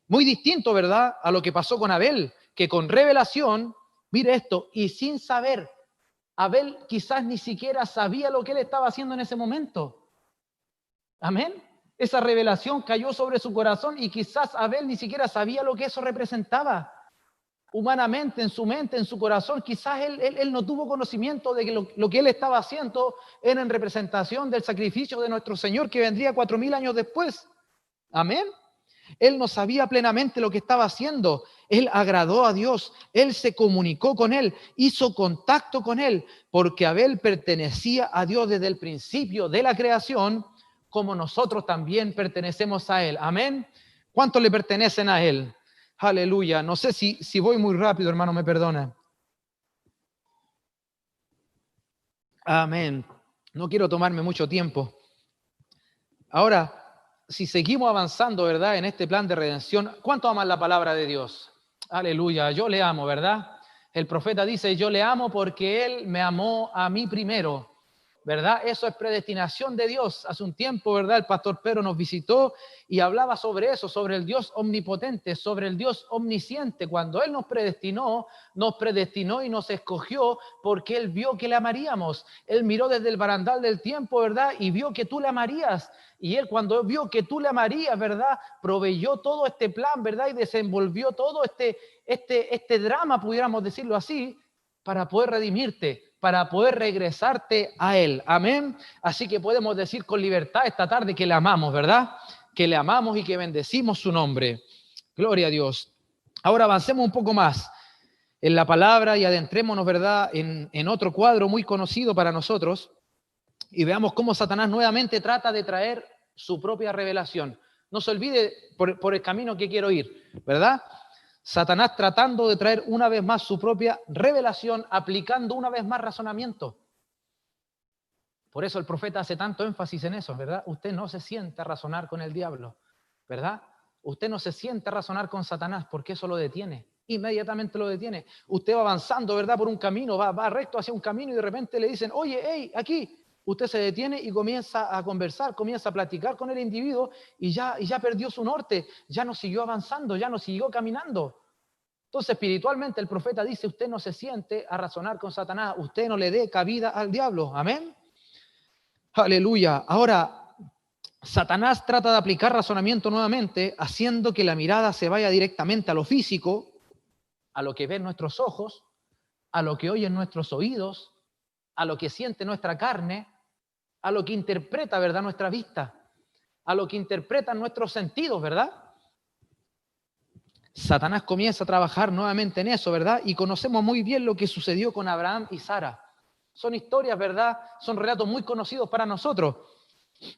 Muy distinto, ¿verdad?, a lo que pasó con Abel, que con revelación, mire esto, y sin saber, Abel quizás ni siquiera sabía lo que él estaba haciendo en ese momento. Amén. Esa revelación cayó sobre su corazón y quizás Abel ni siquiera sabía lo que eso representaba. Humanamente, en su mente, en su corazón, quizás él no tuvo conocimiento de que lo que él estaba haciendo era en representación del sacrificio de nuestro Señor que vendría 4000 años después. Amén. Él no sabía plenamente lo que estaba haciendo. Él agradó a Dios, él se comunicó con él, hizo contacto con él, porque Abel pertenecía a Dios desde el principio de la creación, como nosotros también pertenecemos a él. Amén. ¿Cuántos le pertenecen a él? Aleluya. No sé si voy muy rápido, hermano, me perdona. Amén. No quiero tomarme mucho tiempo. Ahora, si seguimos avanzando, ¿verdad?, en este plan de redención, ¿cuánto aman la palabra de Dios? Aleluya, yo le amo, ¿verdad? El profeta dice, yo le amo porque Él me amó a mí primero, ¿verdad? Eso es predestinación de Dios. Hace un tiempo, ¿verdad?, el pastor Pedro nos visitó y hablaba sobre eso, sobre el Dios omnipotente, sobre el Dios omnisciente. Cuando Él nos predestinó y nos escogió porque Él vio que le amaríamos. Él miró desde el barandal del tiempo, ¿verdad?, y vio que tú le amarías. Y Él, cuando vio que tú le amarías, ¿verdad?, proveyó todo este plan, ¿verdad?, y desenvolvió todo este drama, pudiéramos decirlo así, para poder redimirte, para poder regresarte a Él. Amén. Así que podemos decir con libertad esta tarde que le amamos, ¿verdad? Que le amamos y que bendecimos su nombre. Gloria a Dios. Ahora avancemos un poco más en la palabra y adentrémonos, ¿verdad?, en otro cuadro muy conocido para nosotros y veamos cómo Satanás nuevamente trata de traer su propia revelación. No se olvide por el camino que quiero ir, ¿verdad? Satanás tratando de traer una vez más su propia revelación, aplicando una vez más razonamiento. Por eso el profeta hace tanto énfasis en eso, ¿verdad? Usted no se siente a razonar con el diablo, ¿verdad? Usted no se siente a razonar con Satanás porque eso lo detiene, inmediatamente lo detiene. Usted va avanzando, ¿verdad?, por un camino, va recto hacia un camino y de repente le dicen, oye, hey, aquí. Usted se detiene y comienza a conversar, comienza a platicar con el individuo y ya perdió su norte, ya no siguió avanzando, ya no siguió caminando. Entonces, espiritualmente el profeta dice, usted no se siente a razonar con Satanás, usted no le dé cabida al diablo. Amén. Aleluya. Ahora, Satanás trata de aplicar razonamiento nuevamente, haciendo que la mirada se vaya directamente a lo físico, a lo que ven nuestros ojos, a lo que oyen nuestros oídos, a lo que siente nuestra carne, a lo que interpreta, ¿verdad?, nuestra vista, a lo que interpretan nuestros sentidos, ¿verdad? Satanás comienza a trabajar nuevamente en eso, ¿verdad? Y conocemos muy bien lo que sucedió con Abraham y Sara. Son historias, ¿verdad? Son relatos muy conocidos para nosotros.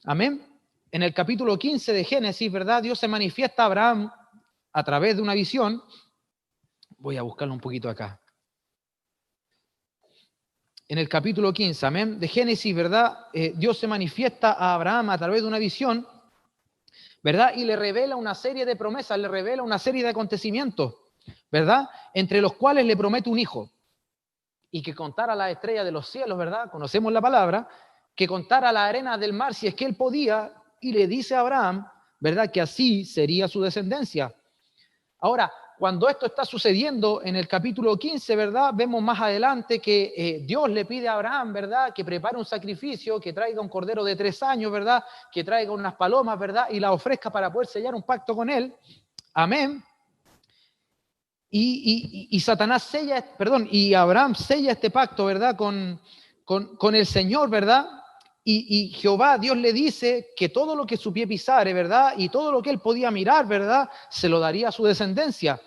Amén. En el capítulo 15 de Génesis, ¿verdad? Dios se manifiesta a Abraham a través de una visión. Voy a buscarlo un poquito acá. En el capítulo 15, amén, de Génesis, ¿verdad? Dios se manifiesta a Abraham a través de una visión, ¿verdad? Y le revela una serie de promesas, le revela una serie de acontecimientos, ¿verdad? Entre los cuales le promete un hijo. Y que contara las estrellas de los cielos, ¿verdad? Conocemos la palabra. Que contara la arena del mar si es que él podía. Y le dice a Abraham, ¿verdad? Que así sería su descendencia. Ahora, cuando esto está sucediendo en el capítulo 15, ¿verdad? Vemos más adelante que Dios le pide a Abraham, ¿verdad? Que prepare un sacrificio, que traiga un cordero de 3 años, ¿verdad? Que traiga unas palomas, ¿verdad? Y la ofrezca para poder sellar un pacto con él. Amén. Y Satanás sella, y Abraham sella este pacto, ¿verdad? Con el Señor, ¿verdad? Y Jehová, Dios le dice que todo lo que su pie pisare, ¿verdad? Y todo lo que él podía mirar, ¿verdad? Se lo daría a su descendencia.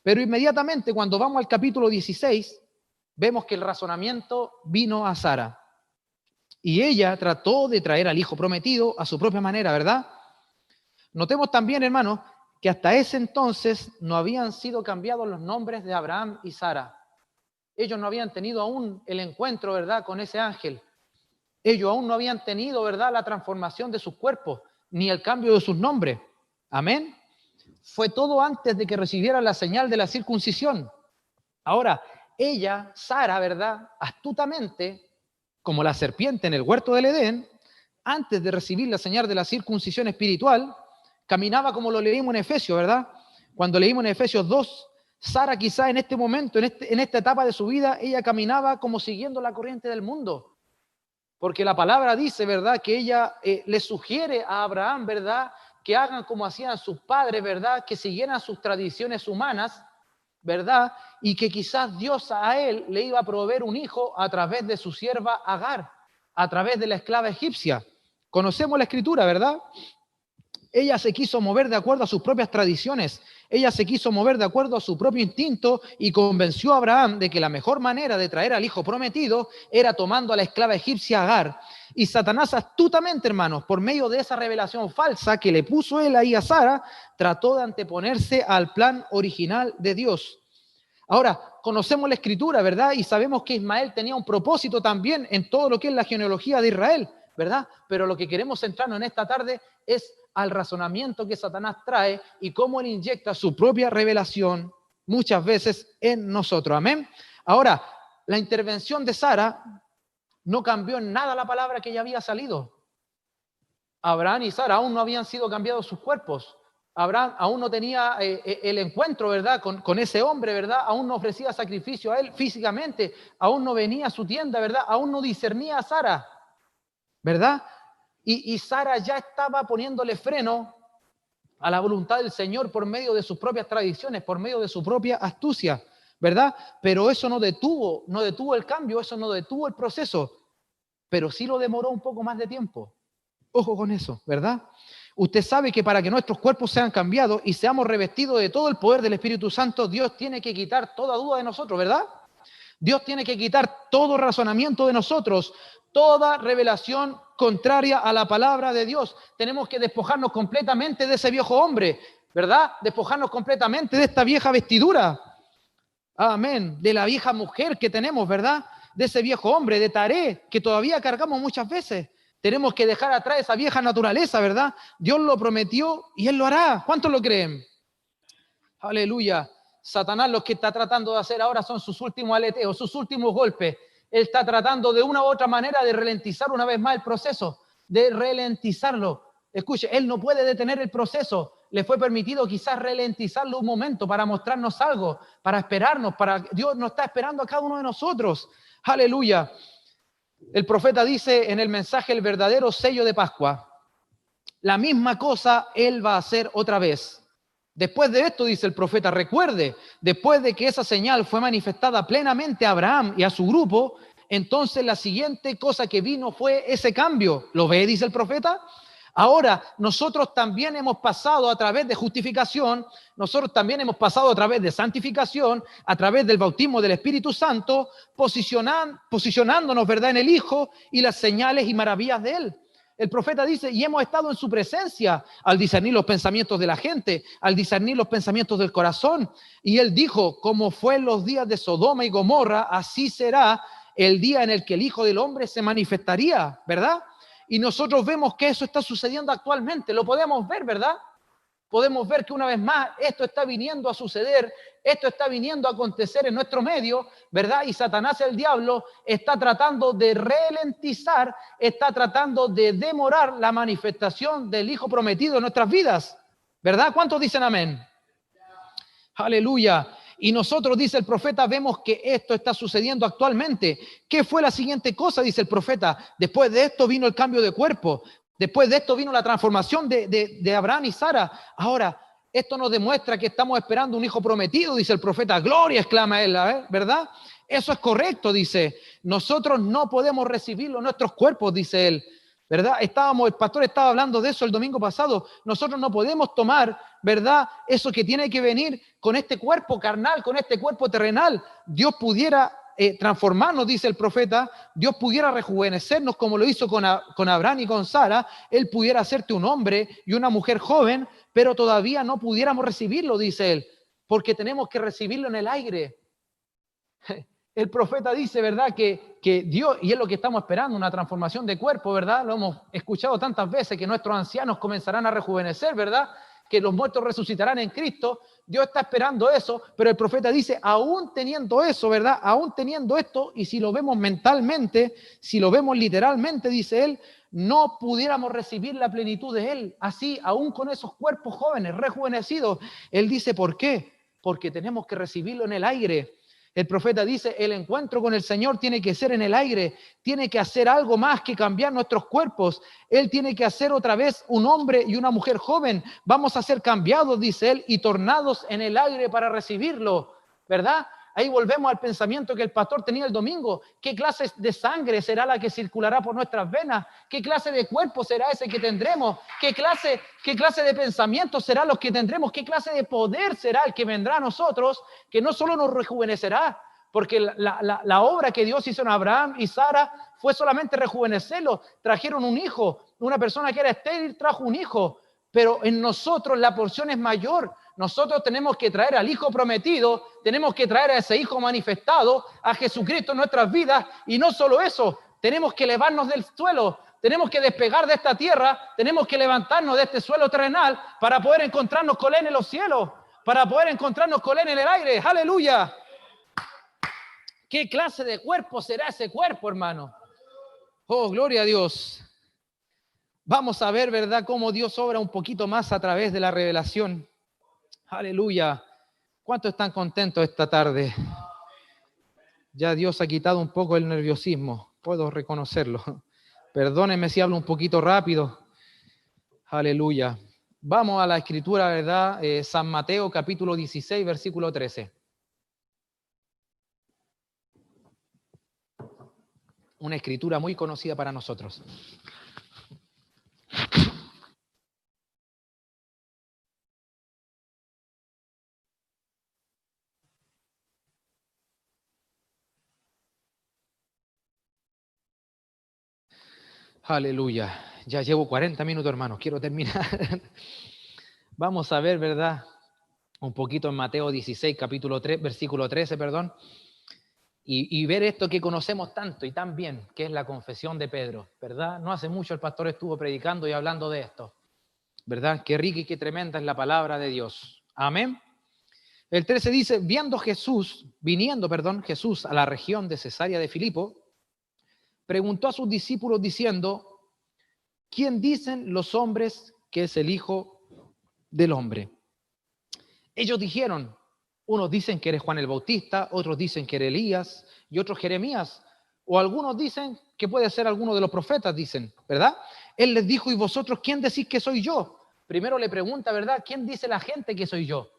Pero inmediatamente cuando vamos al capítulo 16, vemos que el razonamiento vino a Sara. Y ella trató de traer al hijo prometido a su propia manera, ¿verdad? Notemos también, hermanos, que hasta ese entonces no habían sido cambiados los nombres de Abraham y Sara. Ellos no habían tenido aún el encuentro, ¿verdad?, con ese ángel. Ellos aún no habían tenido, ¿verdad?, la transformación de sus cuerpos, ni el cambio de sus nombres. Amén. Fue todo antes de que recibieran la señal de la circuncisión. Ahora, ella, Sara, ¿verdad?, astutamente, como la serpiente en el huerto del Edén, antes de recibir la señal de la circuncisión espiritual, caminaba como lo leímos en Efesios, ¿verdad? Cuando leímos en Efesios 2, Sara quizá en este momento, en esta etapa de su vida, ella caminaba como siguiendo la corriente del mundo. Porque la palabra dice, ¿verdad?, que ella le sugiere a Abraham, ¿verdad?, que hagan como hacían sus padres, ¿verdad?, que siguieran sus tradiciones humanas, ¿verdad?, y que quizás Dios a él le iba a proveer un hijo a través de su sierva Agar, a través de la esclava egipcia. Conocemos la escritura, ¿verdad? Ella se quiso mover de acuerdo a sus propias tradiciones. Ella se quiso mover de acuerdo a su propio instinto y convenció a Abraham de que la mejor manera de traer al hijo prometido era tomando a la esclava egipcia Agar. Y Satanás astutamente, hermanos, por medio de esa revelación falsa que le puso él ahí a Sara, trató de anteponerse al plan original de Dios. Ahora, conocemos la escritura, ¿verdad? Y sabemos que Ismael tenía un propósito también en todo lo que es la genealogía de Israel, ¿verdad? Pero lo que queremos centrarnos en esta tarde es al razonamiento que Satanás trae y cómo él inyecta su propia revelación muchas veces en nosotros. Amén. Ahora, la intervención de Sara no cambió en nada la palabra que ya había salido. Abraham y Sara aún no habían sido cambiados sus cuerpos. Abraham aún no tenía el encuentro, ¿verdad?, con ese hombre, ¿verdad? Aún no ofrecía sacrificio a él físicamente. Aún no venía a su tienda, ¿verdad? Aún no discernía a Sara, ¿verdad? Y Sara ya estaba poniéndole freno a la voluntad del Señor por medio de sus propias tradiciones, por medio de su propia astucia, ¿verdad? Pero eso no detuvo el cambio, eso no detuvo el proceso, pero sí lo demoró un poco más de tiempo. Ojo con eso, ¿verdad? Usted sabe que para que nuestros cuerpos sean cambiados y seamos revestidos de todo el poder del Espíritu Santo, Dios tiene que quitar toda duda de nosotros, ¿verdad? Dios tiene que quitar todo razonamiento de nosotros, toda revelación contraria a la palabra de Dios. Tenemos que despojarnos completamente de ese viejo hombre, ¿verdad? Despojarnos completamente de esta vieja vestidura. Amén. De la vieja mujer que tenemos, ¿verdad? De ese viejo hombre, de Taré, que todavía cargamos muchas veces. Tenemos que dejar atrás esa vieja naturaleza, ¿verdad? Dios lo prometió y Él lo hará. ¿Cuántos lo creen? Aleluya. Satanás lo que está tratando de hacer ahora son sus últimos aleteos, sus últimos golpes. Él está tratando de una u otra manera de ralentizar una vez más el proceso, de ralentizarlo. Escuche, Él no puede detener el proceso. Le fue permitido quizás ralentizarlo un momento para mostrarnos algo, para esperarnos, Dios nos está esperando a cada uno de nosotros. Aleluya. El profeta dice en el mensaje el verdadero sello de Pascua. La misma cosa Él va a hacer otra vez. Después de esto, dice el profeta, recuerde, después de que esa señal fue manifestada plenamente a Abraham y a su grupo, entonces la siguiente cosa que vino fue ese cambio. ¿Lo ve? Dice el profeta. Ahora, nosotros también hemos pasado a través de justificación, nosotros también hemos pasado a través de santificación, a través del bautismo del Espíritu Santo, posicionándonos, ¿verdad?, en el Hijo y las señales y maravillas de Él. El profeta dice, y hemos estado en su presencia al discernir los pensamientos de la gente, al discernir los pensamientos del corazón. Y Él dijo, como fue en los días de Sodoma y Gomorra, así será el día en el que el Hijo del Hombre se manifestaría, ¿verdad? Y nosotros vemos que eso está sucediendo actualmente, lo podemos ver, ¿verdad? Podemos ver que una vez más esto está viniendo a suceder, esto está viniendo a acontecer en nuestro medio, ¿verdad? Y Satanás, el diablo, está tratando de ralentizar, está tratando de demorar la manifestación del Hijo prometido en nuestras vidas, ¿verdad? ¿Cuántos dicen amén? Aleluya. Y nosotros, dice el profeta, vemos que esto está sucediendo actualmente. ¿Qué fue la siguiente cosa? Dice el profeta. Después de esto vino el cambio de cuerpo. Después de esto vino la transformación de Abraham y Sara. Ahora, esto nos demuestra que estamos esperando un hijo prometido, dice el profeta. Gloria, exclama él, ¿verdad? Eso es correcto, dice. Nosotros no podemos recibirlo en nuestros cuerpos, dice él. ¿Verdad? El pastor estaba hablando de eso el domingo pasado. Nosotros no podemos tomar, ¿verdad?, eso que tiene que venir con este cuerpo carnal, con este cuerpo terrenal. Dios pudiera transformarnos, dice el profeta. Dios pudiera rejuvenecernos como lo hizo con Abraham y con Sara. Él pudiera hacerte un hombre y una mujer joven, pero todavía no pudiéramos recibirlo, dice él, porque tenemos que recibirlo en el aire. El profeta dice, ¿verdad?, que Dios, y es lo que estamos esperando, una transformación de cuerpo, ¿verdad? Lo hemos escuchado tantas veces, que nuestros ancianos comenzarán a rejuvenecer, ¿verdad? Que los muertos resucitarán en Cristo. Dios está esperando eso, pero el profeta dice, aún teniendo eso, ¿verdad? Aún teniendo esto, y si lo vemos mentalmente, si lo vemos literalmente, dice él, no pudiéramos recibir la plenitud de él. Así, aún con esos cuerpos jóvenes, rejuvenecidos. Él dice, ¿por qué? Porque tenemos que recibirlo en el aire. El profeta dice, el encuentro con el Señor tiene que ser en el aire, tiene que hacer algo más que cambiar nuestros cuerpos. Él tiene que hacer otra vez un hombre y una mujer joven. Vamos a ser cambiados, dice él, y tornados en el aire para recibirlo, ¿verdad? Ahí volvemos al pensamiento que el pastor tenía el domingo. ¿Qué clase de sangre será la que circulará por nuestras venas? ¿Qué clase de cuerpo será ese que tendremos? ¿Qué clase de pensamientos será los que tendremos? ¿Qué clase de poder será el que vendrá a nosotros? Que no solo nos rejuvenecerá, porque la obra que Dios hizo en Abraham y Sara fue solamente rejuvenecerlos. Trajeron un hijo, una persona que era estéril trajo un hijo, pero en nosotros la porción es mayor. Nosotros tenemos que traer al Hijo prometido, tenemos que traer a ese Hijo manifestado, a Jesucristo en nuestras vidas, y no solo eso, tenemos que elevarnos del suelo, tenemos que despegar de esta tierra, tenemos que levantarnos de este suelo terrenal para poder encontrarnos con Él en los cielos, para poder encontrarnos con Él en el aire. ¡Aleluya! ¿Qué clase de cuerpo será ese cuerpo, hermano? Oh, gloria a Dios. Vamos a ver, ¿verdad?, cómo Dios obra un poquito más a través de la revelación. Aleluya. ¿Cuántos están contentos esta tarde? Ya Dios ha quitado un poco el nerviosismo. Puedo reconocerlo. Perdónenme si hablo un poquito rápido. Aleluya. Vamos a la escritura, ¿verdad? San Mateo, capítulo 16, versículo 13. Una escritura muy conocida para nosotros. Aleluya. Ya llevo 40 minutos, hermanos. Quiero terminar. Vamos a ver, ¿verdad?, un poquito en Mateo 16, capítulo 3, versículo 13, perdón. Y ver esto que conocemos tanto y tan bien, que es la confesión de Pedro, ¿verdad? No hace mucho el pastor estuvo predicando y hablando de esto, ¿verdad? Qué rica y qué tremenda es la palabra de Dios. Amén. El 13 dice, viniendo Jesús a la región de Cesarea de Filipo, preguntó a sus discípulos diciendo, ¿quién dicen los hombres que es el Hijo del Hombre? Ellos dijeron, unos dicen que eres Juan el Bautista, otros dicen que eres Elías y otros Jeremías, o algunos dicen que puede ser alguno de los profetas, dicen, ¿verdad? Él les dijo, ¿y vosotros quién decís que soy yo? Primero le pregunta, ¿verdad? ¿Quién dice la gente que soy yo?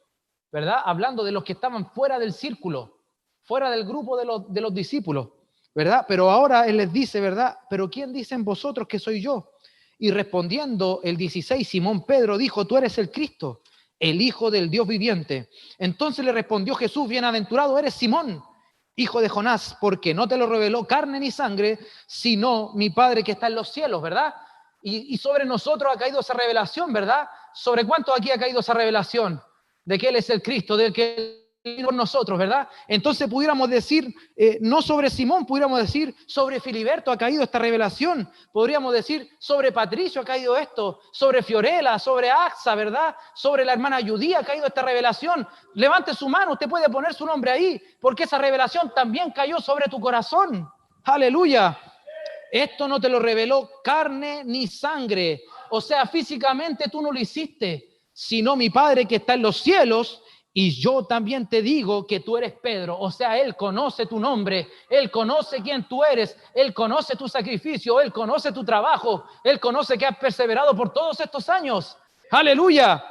¿Verdad? Hablando de los que estaban fuera del círculo, fuera del grupo de los discípulos, ¿verdad? Pero ahora él les dice, ¿verdad? ¿Pero quién dicen vosotros que soy yo? Y respondiendo el 16, Simón Pedro dijo, tú eres el Cristo, el Hijo del Dios viviente. Entonces le respondió Jesús, bienaventurado eres Simón, hijo de Jonás, porque no te lo reveló carne ni sangre, sino mi Padre que está en los cielos, ¿verdad? Y sobre nosotros ha caído esa revelación, ¿verdad? ¿Sobre cuántos aquí ha caído esa revelación? De que Él es el Cristo, de que por nosotros, ¿verdad? Entonces pudiéramos decir, no sobre Simón, pudiéramos decir sobre Filiberto ha caído esta revelación, podríamos decir sobre Patricio ha caído esto, sobre Fiorella, sobre Axa, ¿verdad? Sobre la hermana Judía ha caído esta revelación. Levante su mano, usted puede poner su nombre ahí, porque esa revelación también cayó sobre tu corazón. ¡Aleluya! Esto no te lo reveló carne ni sangre, o sea, físicamente tú no lo hiciste, sino mi Padre que está en los cielos. Y yo también te digo que tú eres Pedro, o sea, Él conoce tu nombre, Él conoce quién tú eres, Él conoce tu sacrificio, Él conoce tu trabajo, Él conoce que has perseverado por todos estos años. ¡Aleluya!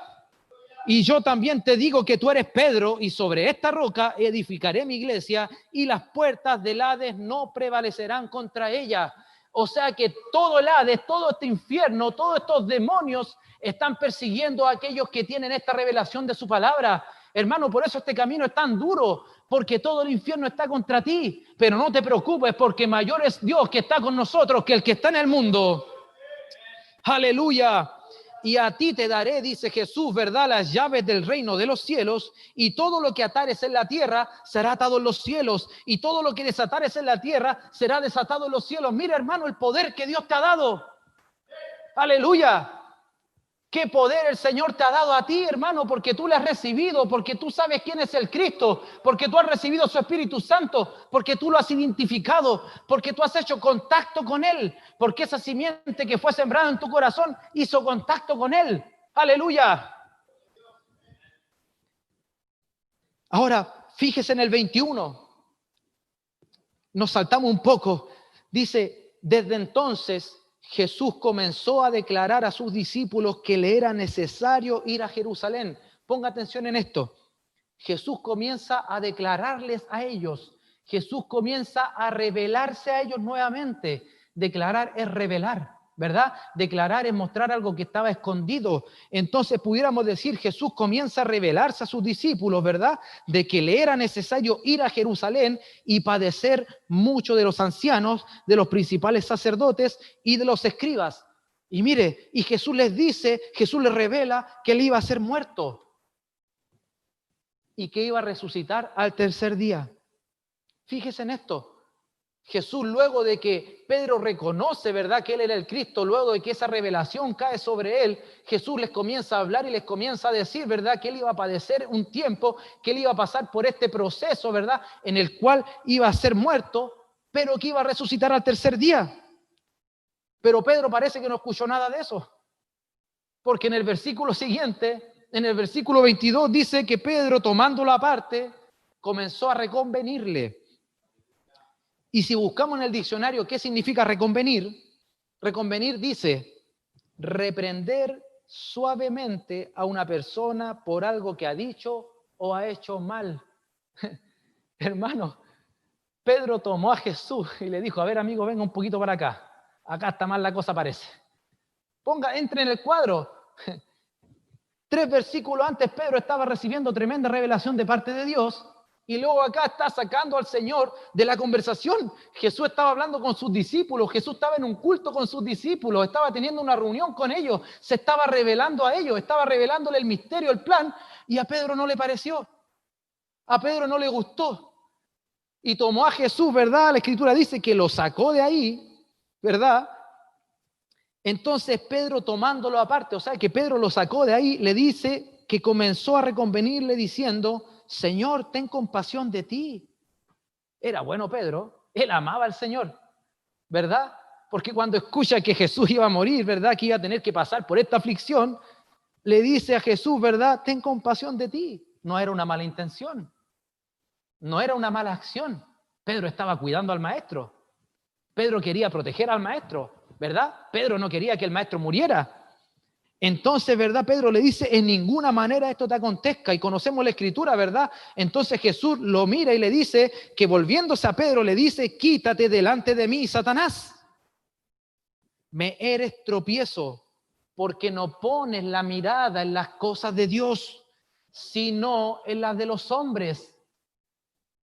Y yo también te digo que tú eres Pedro, y sobre esta roca edificaré mi iglesia, y las puertas del Hades no prevalecerán contra ella. O sea que todo el Hades, todo este infierno, todos estos demonios están persiguiendo a aquellos que tienen esta revelación de su palabra. Hermano, por eso este camino es tan duro, porque todo el infierno está contra ti. Pero no te preocupes, porque mayor es Dios que está con nosotros que el que está en el mundo. Aleluya. Y a ti te daré, dice Jesús, ¿verdad?, las llaves del reino de los cielos, y todo lo que atares en la tierra será atado en los cielos, y todo lo que desatares en la tierra será desatado en los cielos. Mira, hermano, el poder que Dios te ha dado. Aleluya. ¿Qué poder el Señor te ha dado a ti, hermano? Porque tú le has recibido, porque tú sabes quién es el Cristo, porque tú has recibido su Espíritu Santo, porque tú lo has identificado, porque tú has hecho contacto con Él, porque esa simiente que fue sembrada en tu corazón hizo contacto con Él. ¡Aleluya! Ahora, fíjese en el 21. Nos saltamos un poco. Dice, desde entonces Jesús comenzó a declarar a sus discípulos que le era necesario ir a Jerusalén. Ponga atención en esto. Jesús comienza a declararles a ellos. Jesús comienza a revelarse a ellos nuevamente. Declarar es revelar, ¿verdad? Declarar es mostrar algo que estaba escondido. Entonces pudiéramos decir, Jesús comienza a revelarse a sus discípulos, ¿verdad?, de que le era necesario ir a Jerusalén y padecer mucho de los ancianos, de los principales sacerdotes y de los escribas. Y mire, y Jesús les dice, Jesús les revela que él iba a ser muerto y que iba a resucitar al tercer día. Fíjese en esto. Jesús, luego de que Pedro reconoce, ¿verdad?, que él era el Cristo, luego de que esa revelación cae sobre él, Jesús les comienza a hablar y les comienza a decir, ¿verdad?, que él iba a padecer un tiempo, que él iba a pasar por este proceso, ¿verdad?, en el cual iba a ser muerto, pero que iba a resucitar al tercer día. Pero Pedro parece que no escuchó nada de eso, porque en el versículo siguiente, en el versículo 22, dice que Pedro, tomándolo aparte, comenzó a reconvenirle. Y si buscamos en el diccionario qué significa reconvenir, reconvenir dice reprender suavemente a una persona por algo que ha dicho o ha hecho mal. Hermano, Pedro tomó a Jesús y le dijo, a ver, amigo, venga un poquito para acá. Acá está mal la cosa, parece. Entre en el cuadro. 3 versículos antes Pedro estaba recibiendo tremenda revelación de parte de Dios. Y luego acá está sacando al Señor de la conversación. Jesús estaba hablando con sus discípulos, Jesús estaba en un culto con sus discípulos, estaba teniendo una reunión con ellos, se estaba revelando a ellos, estaba revelándole el misterio, el plan, y a Pedro no le pareció, a Pedro no le gustó. Y tomó a Jesús, ¿verdad? La Escritura dice que lo sacó de ahí, ¿verdad? Entonces Pedro, tomándolo aparte, o sea que Pedro lo sacó de ahí, le dice que comenzó a reconvenirle diciendo, Señor, ten compasión de ti. Era bueno Pedro, él amaba al Señor, ¿verdad? Porque cuando escucha que Jesús iba a morir, ¿verdad?, que iba a tener que pasar por esta aflicción, le dice a Jesús, ¿verdad?, ten compasión de ti. No era una mala intención, no era una mala acción. Pedro estaba cuidando al maestro. Pedro quería proteger al maestro, ¿verdad? Pedro no quería que el maestro muriera. Entonces, ¿verdad? Pedro le dice, en ninguna manera esto te acontezca. Y conocemos la Escritura, ¿verdad? Entonces Jesús lo mira y le dice que volviéndose a Pedro le dice, quítate delante de mí, Satanás. me eres tropiezo, porque no pones la mirada en las cosas de Dios, sino en las de los hombres.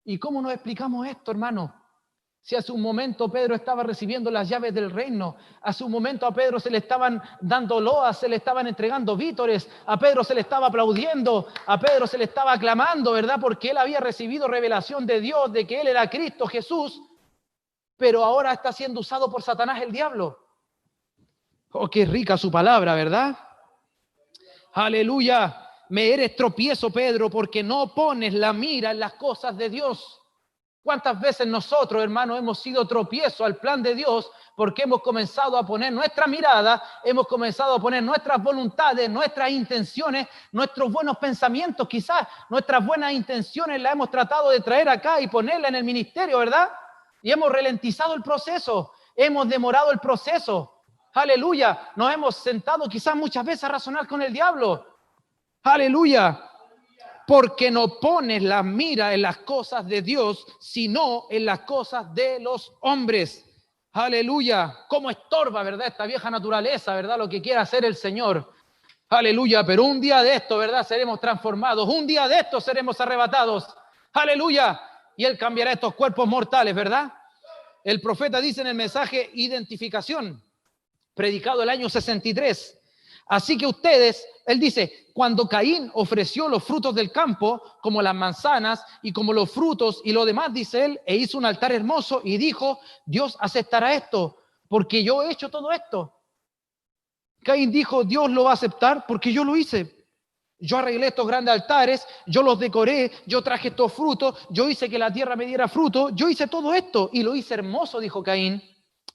¿Y cómo nos explicamos esto, hermano? Si hace un momento Pedro estaba recibiendo las llaves del reino, hace un momento a Pedro se le estaban dando loas, se le estaban entregando vítores, a Pedro se le estaba aplaudiendo, a Pedro se le estaba aclamando, ¿verdad? Porque él había recibido revelación de Dios, de que él era Cristo Jesús, pero ahora está siendo usado por Satanás el diablo. Oh, qué rica su palabra, ¿verdad? Aleluya. Me eres tropiezo, Pedro, porque no pones la mira en las cosas de Dios. ¿Cuántas veces nosotros, hermanos, hemos sido tropiezo al plan de Dios porque hemos comenzado a poner nuestra mirada, hemos comenzado a poner nuestras voluntades, nuestras intenciones, nuestros buenos pensamientos, quizás nuestras buenas intenciones las hemos tratado de traer acá y ponerla en el ministerio, ¿verdad? Y hemos ralentizado el proceso, hemos demorado el proceso. Aleluya, nos hemos sentado quizás muchas veces a razonar con el diablo. Aleluya. Porque no pones la mira en las cosas de Dios, sino en las cosas de los hombres. Aleluya. Cómo estorba, ¿verdad? Esta vieja naturaleza, ¿verdad? Lo que quiere hacer el Señor. Aleluya. Pero un día de esto, ¿verdad? Seremos transformados. Un día de esto seremos arrebatados. Aleluya. Y Él cambiará estos cuerpos mortales, ¿verdad? El profeta dice en el mensaje identificación, predicado el año 63. Así que ustedes, él dice, cuando Caín ofreció los frutos del campo, como las manzanas y como los frutos y lo demás, dice él, e hizo un altar hermoso y dijo, Dios aceptará esto, porque yo he hecho todo esto. Caín dijo, Dios lo va a aceptar porque yo lo hice. Yo arreglé estos grandes altares, yo los decoré, yo traje estos frutos, yo hice que la tierra me diera fruto, yo hice todo esto y lo hice hermoso, dijo Caín,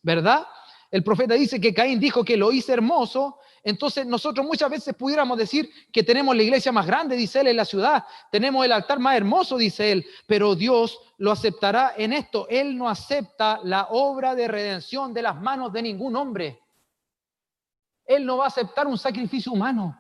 ¿verdad? El profeta dice que Caín dijo que lo hice hermoso. Entonces nosotros muchas veces pudiéramos decir que tenemos la iglesia más grande, dice él, en la ciudad. Tenemos el altar más hermoso, dice él. Pero Dios lo aceptará en esto. Él no acepta la obra de redención de las manos de ningún hombre. Él no va a aceptar un sacrificio humano.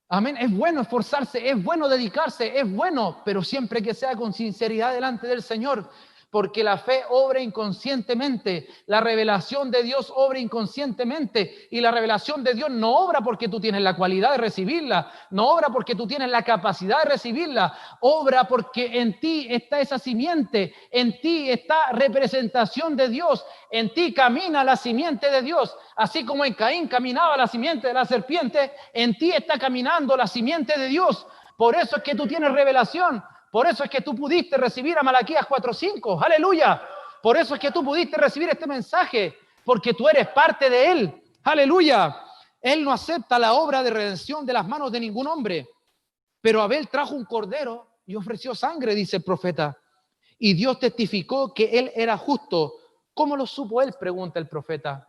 Amén. Es bueno esforzarse, es bueno dedicarse, es bueno, pero siempre que sea con sinceridad delante del Señor. Porque la fe obra inconscientemente, la revelación de Dios obra inconscientemente y la revelación de Dios no obra porque tú tienes la cualidad de recibirla, no obra porque tú tienes la capacidad de recibirla, obra porque en ti está esa simiente, en ti está representación de Dios, en ti camina la simiente de Dios, así como en Caín caminaba la simiente de la serpiente, en ti está caminando la simiente de Dios, por eso es que tú tienes revelación. Por eso es que tú pudiste recibir a Malaquías 4:5. Aleluya. Por eso es que tú pudiste recibir este mensaje. Porque tú eres parte de Él. Aleluya. Él no acepta la obra de redención de las manos de ningún hombre. Pero Abel trajo un cordero y ofreció sangre, dice el profeta. Y Dios testificó que él era justo. ¿Cómo lo supo él? Pregunta el profeta.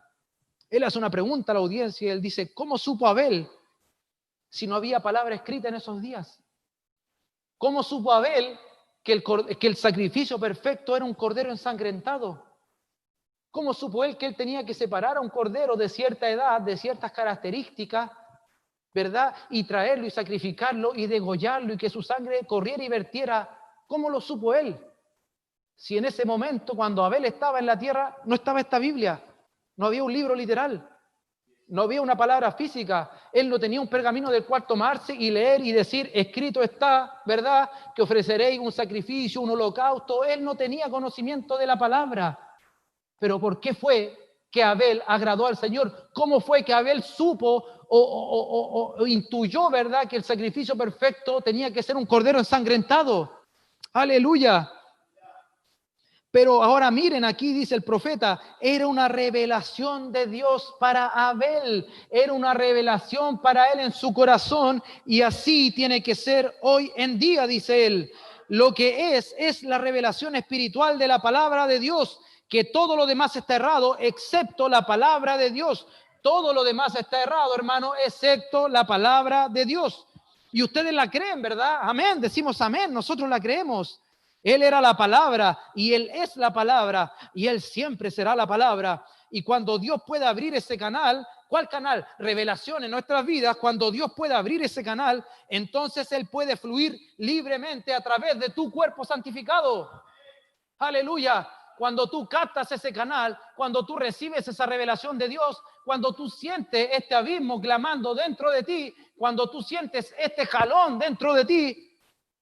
Él hace una pregunta a la audiencia y él dice, ¿cómo supo Abel si no había palabra escrita en esos días? ¿Cómo supo Abel que el sacrificio perfecto era un cordero ensangrentado? ¿Cómo supo él que él tenía que separar a un cordero de cierta edad, de ciertas características, ¿verdad? Y traerlo y sacrificarlo y degollarlo y que su sangre corriera y vertiera. ¿Cómo lo supo él? Si en ese momento, cuando Abel estaba en la tierra, no estaba esta Biblia, no había un libro literal. No había una palabra física. Él no tenía un pergamino del cual tomarse y leer y decir, escrito está, ¿verdad? Que ofreceréis un sacrificio, un holocausto. Él no tenía conocimiento de la palabra. Pero ¿por qué fue que Abel agradó al Señor? ¿Cómo fue que Abel supo o intuyó, ¿verdad? Que el sacrificio perfecto tenía que ser un cordero ensangrentado. Aleluya. Pero ahora miren, aquí dice el profeta, era una revelación de Dios para Abel, era una revelación para él en su corazón y así tiene que ser hoy en día, dice él. Lo que es la revelación espiritual de la palabra de Dios, que todo lo demás está errado excepto la palabra de Dios. Todo lo demás está errado, hermano, excepto la palabra de Dios. Y ustedes la creen, ¿verdad? Amén, decimos amén, nosotros la creemos. Él era la palabra y Él es la palabra y Él siempre será la palabra. Y cuando Dios pueda abrir ese canal, ¿cuál canal? Revelación en nuestras vidas. Cuando Dios pueda abrir ese canal, entonces Él puede fluir libremente a través de tu cuerpo santificado. Aleluya. cuando tú captas ese canal, cuando tú recibes esa revelación de Dios, cuando tú sientes este abismo clamando dentro de ti, cuando tú sientes este jalón dentro de ti,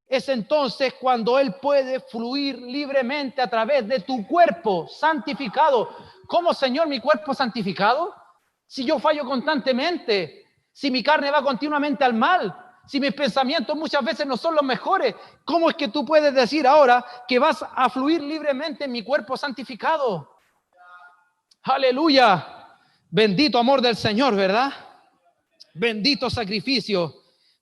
es entonces cuando Él puede fluir libremente a través de tu cuerpo santificado. ¿Cómo, Señor, mi cuerpo santificado? Si yo fallo constantemente, si mi carne va continuamente al mal, si mis pensamientos muchas veces no son los mejores, ¿cómo es que tú puedes decir ahora que vas a fluir libremente en mi cuerpo santificado? Aleluya. Bendito amor del Señor, ¿verdad? Bendito sacrificio.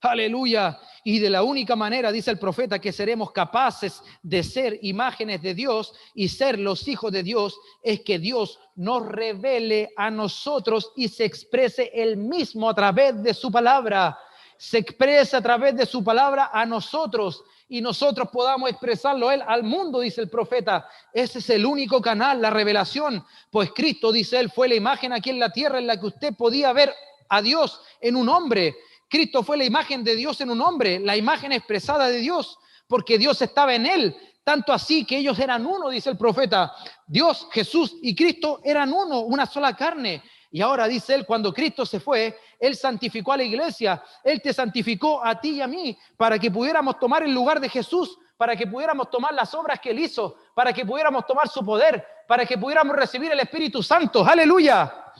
Aleluya. Y de la única manera, dice el profeta, que seremos capaces de ser imágenes de Dios y ser los hijos de Dios, es que Dios nos revele a nosotros y se exprese Él mismo a través de su palabra. Se expresa a través de su palabra a nosotros y nosotros podamos expresarlo Él al mundo, dice el profeta. Ese es el único canal, la revelación. Pues Cristo, dice Él, fue la imagen aquí en la tierra en la que usted podía ver a Dios en un hombre. Cristo fue la imagen de Dios en un hombre, la imagen expresada de Dios, porque Dios estaba en Él. Tanto así que ellos eran uno, dice el profeta. Dios, Jesús y Cristo eran uno, una sola carne. Y ahora dice Él, cuando Cristo se fue, Él santificó a la iglesia. Él te santificó a ti y a mí para que pudiéramos tomar el lugar de Jesús, para que pudiéramos tomar las obras que Él hizo, para que pudiéramos tomar su poder, para que pudiéramos recibir el Espíritu Santo. ¡Aleluya!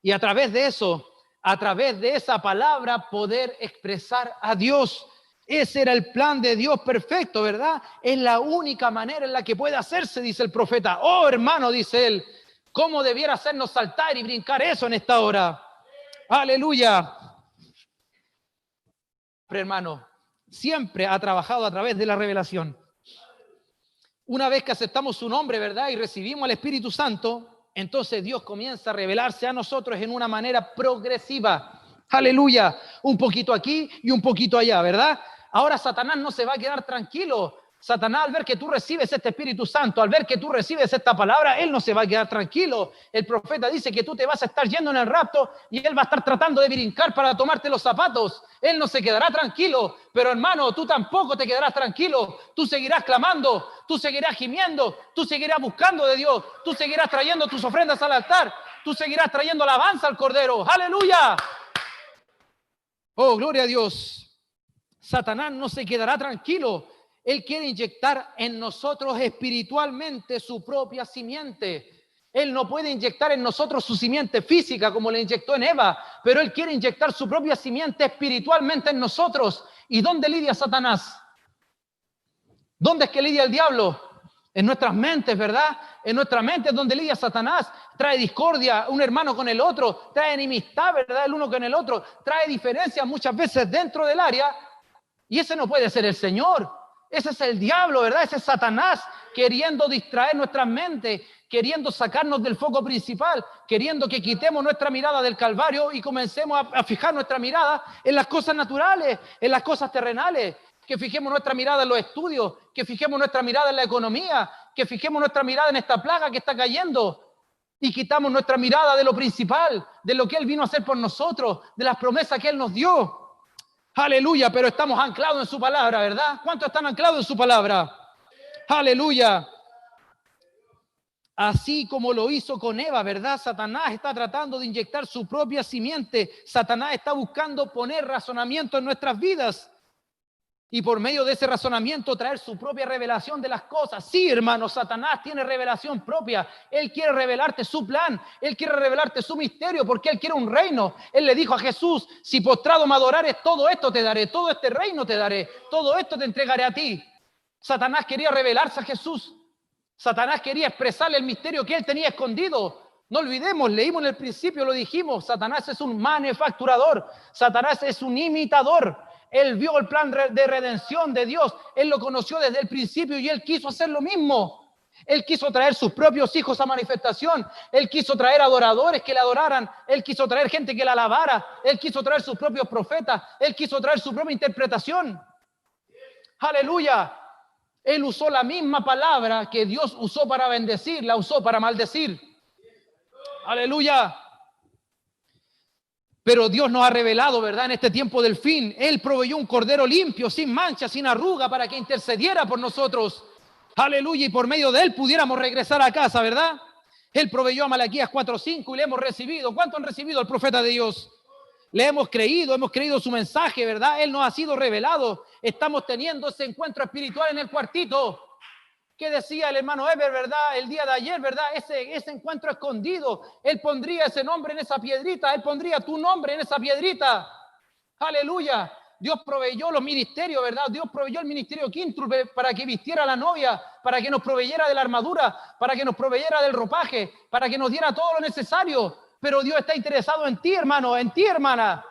Y a través de eso, a través de esa palabra, poder expresar a Dios. Ese era el plan de Dios perfecto, ¿verdad? Es la única manera en la que puede hacerse, dice el profeta. Oh, hermano, dice él, ¿cómo debiera hacernos saltar y brincar eso en esta hora? Aleluya. Pero hermano, siempre ha trabajado a través de la revelación. Una vez que aceptamos su nombre, ¿verdad? Y recibimos al Espíritu Santo, entonces Dios comienza a revelarse a nosotros en una manera progresiva. Aleluya. Un poquito aquí y un poquito allá, ¿verdad? Ahora Satanás no se va a quedar tranquilo. Satanás, al ver que tú recibes este Espíritu Santo, al ver que tú recibes esta palabra, él no se va a quedar tranquilo. El profeta dice que tú te vas a estar yendo en el rapto y él va a estar tratando de brincar para tomarte los zapatos. Él no se quedará tranquilo, pero hermano, tú tampoco te quedarás tranquilo. Tú seguirás clamando, tú seguirás gimiendo, tú seguirás buscando de Dios, tú seguirás trayendo tus ofrendas al altar, tú seguirás trayendo alabanza al Cordero. ¡Aleluya! Oh, gloria a Dios. Satanás no se quedará tranquilo. Él quiere inyectar en nosotros espiritualmente su propia simiente. Él no puede inyectar en nosotros su simiente física como le inyectó en Eva, pero Él quiere inyectar su propia simiente espiritualmente en nosotros. ¿Y dónde lidia Satanás? ¿Dónde es que lidia el diablo? En nuestras mentes, ¿verdad? En nuestra mente es donde lidia Satanás. Trae discordia un hermano con el otro, trae enemistad, ¿verdad? El uno con el otro, trae diferencias muchas veces dentro del área. Y ese no puede ser el Señor. Ese es el diablo, ¿verdad? Ese es Satanás queriendo distraer nuestras mentes, queriendo sacarnos del foco principal, queriendo que quitemos nuestra mirada del Calvario y comencemos a fijar nuestra mirada en las cosas naturales, en las cosas terrenales, que fijemos nuestra mirada en los estudios, que fijemos nuestra mirada en la economía, que fijemos nuestra mirada en esta plaga que está cayendo y quitamos nuestra mirada de lo principal, de lo que Él vino a hacer por nosotros, de las promesas que Él nos dio. Aleluya, pero estamos anclados en su palabra, ¿verdad? ¿Cuántos están anclados en su palabra? Aleluya. Así como lo hizo con Eva, ¿verdad? Satanás está tratando de inyectar su propia simiente. Satanás está buscando poner razonamiento en nuestras vidas. Y por medio de ese razonamiento traer su propia revelación de las cosas. Sí, hermano, Satanás tiene revelación propia. Él quiere revelarte su plan. Él quiere revelarte su misterio porque Él quiere un reino. Él le dijo a Jesús, si postrado me adorares, todo esto te daré, todo este reino te daré, todo esto te entregaré a ti. Satanás quería revelarse a Jesús. Satanás quería expresarle el misterio que Él tenía escondido. No olvidemos, leímos en el principio, lo dijimos, Satanás es un manufacturador. Satanás es un imitador. Él vio el plan de redención de Dios. Él lo conoció desde el principio y Él quiso hacer lo mismo. Él quiso traer sus propios hijos a manifestación. Él quiso traer adoradores que le adoraran. Él quiso traer gente que la alabara. Él quiso traer sus propios profetas. Él quiso traer su propia interpretación. Aleluya. Él usó la misma palabra que Dios usó para bendecir, la usó para maldecir. Aleluya. Pero Dios nos ha revelado, ¿verdad? En este tiempo del fin, Él proveyó un cordero limpio, sin mancha, sin arruga, para que intercediera por nosotros. Aleluya, y por medio de Él pudiéramos regresar a casa, ¿verdad? Él proveyó a Malaquías 4:5 y le hemos recibido. ¿Cuánto han recibido al profeta de Dios? Le hemos creído su mensaje, ¿verdad? Él nos ha sido revelado. Estamos teniendo ese encuentro espiritual en el cuartito. ¿Qué decía el hermano Eber, verdad? El día de ayer, ¿verdad? Ese encuentro escondido. Él pondría ese nombre en esa piedrita. Él pondría tu nombre en esa piedrita. Aleluya. Dios proveyó los ministerios, ¿verdad? Dios proveyó el ministerio quíntuple para que vistiera a la novia, para que nos proveyera de la armadura, para que nos proveyera del ropaje, para que nos diera todo lo necesario. Pero Dios está interesado en ti, hermano, en ti, hermana.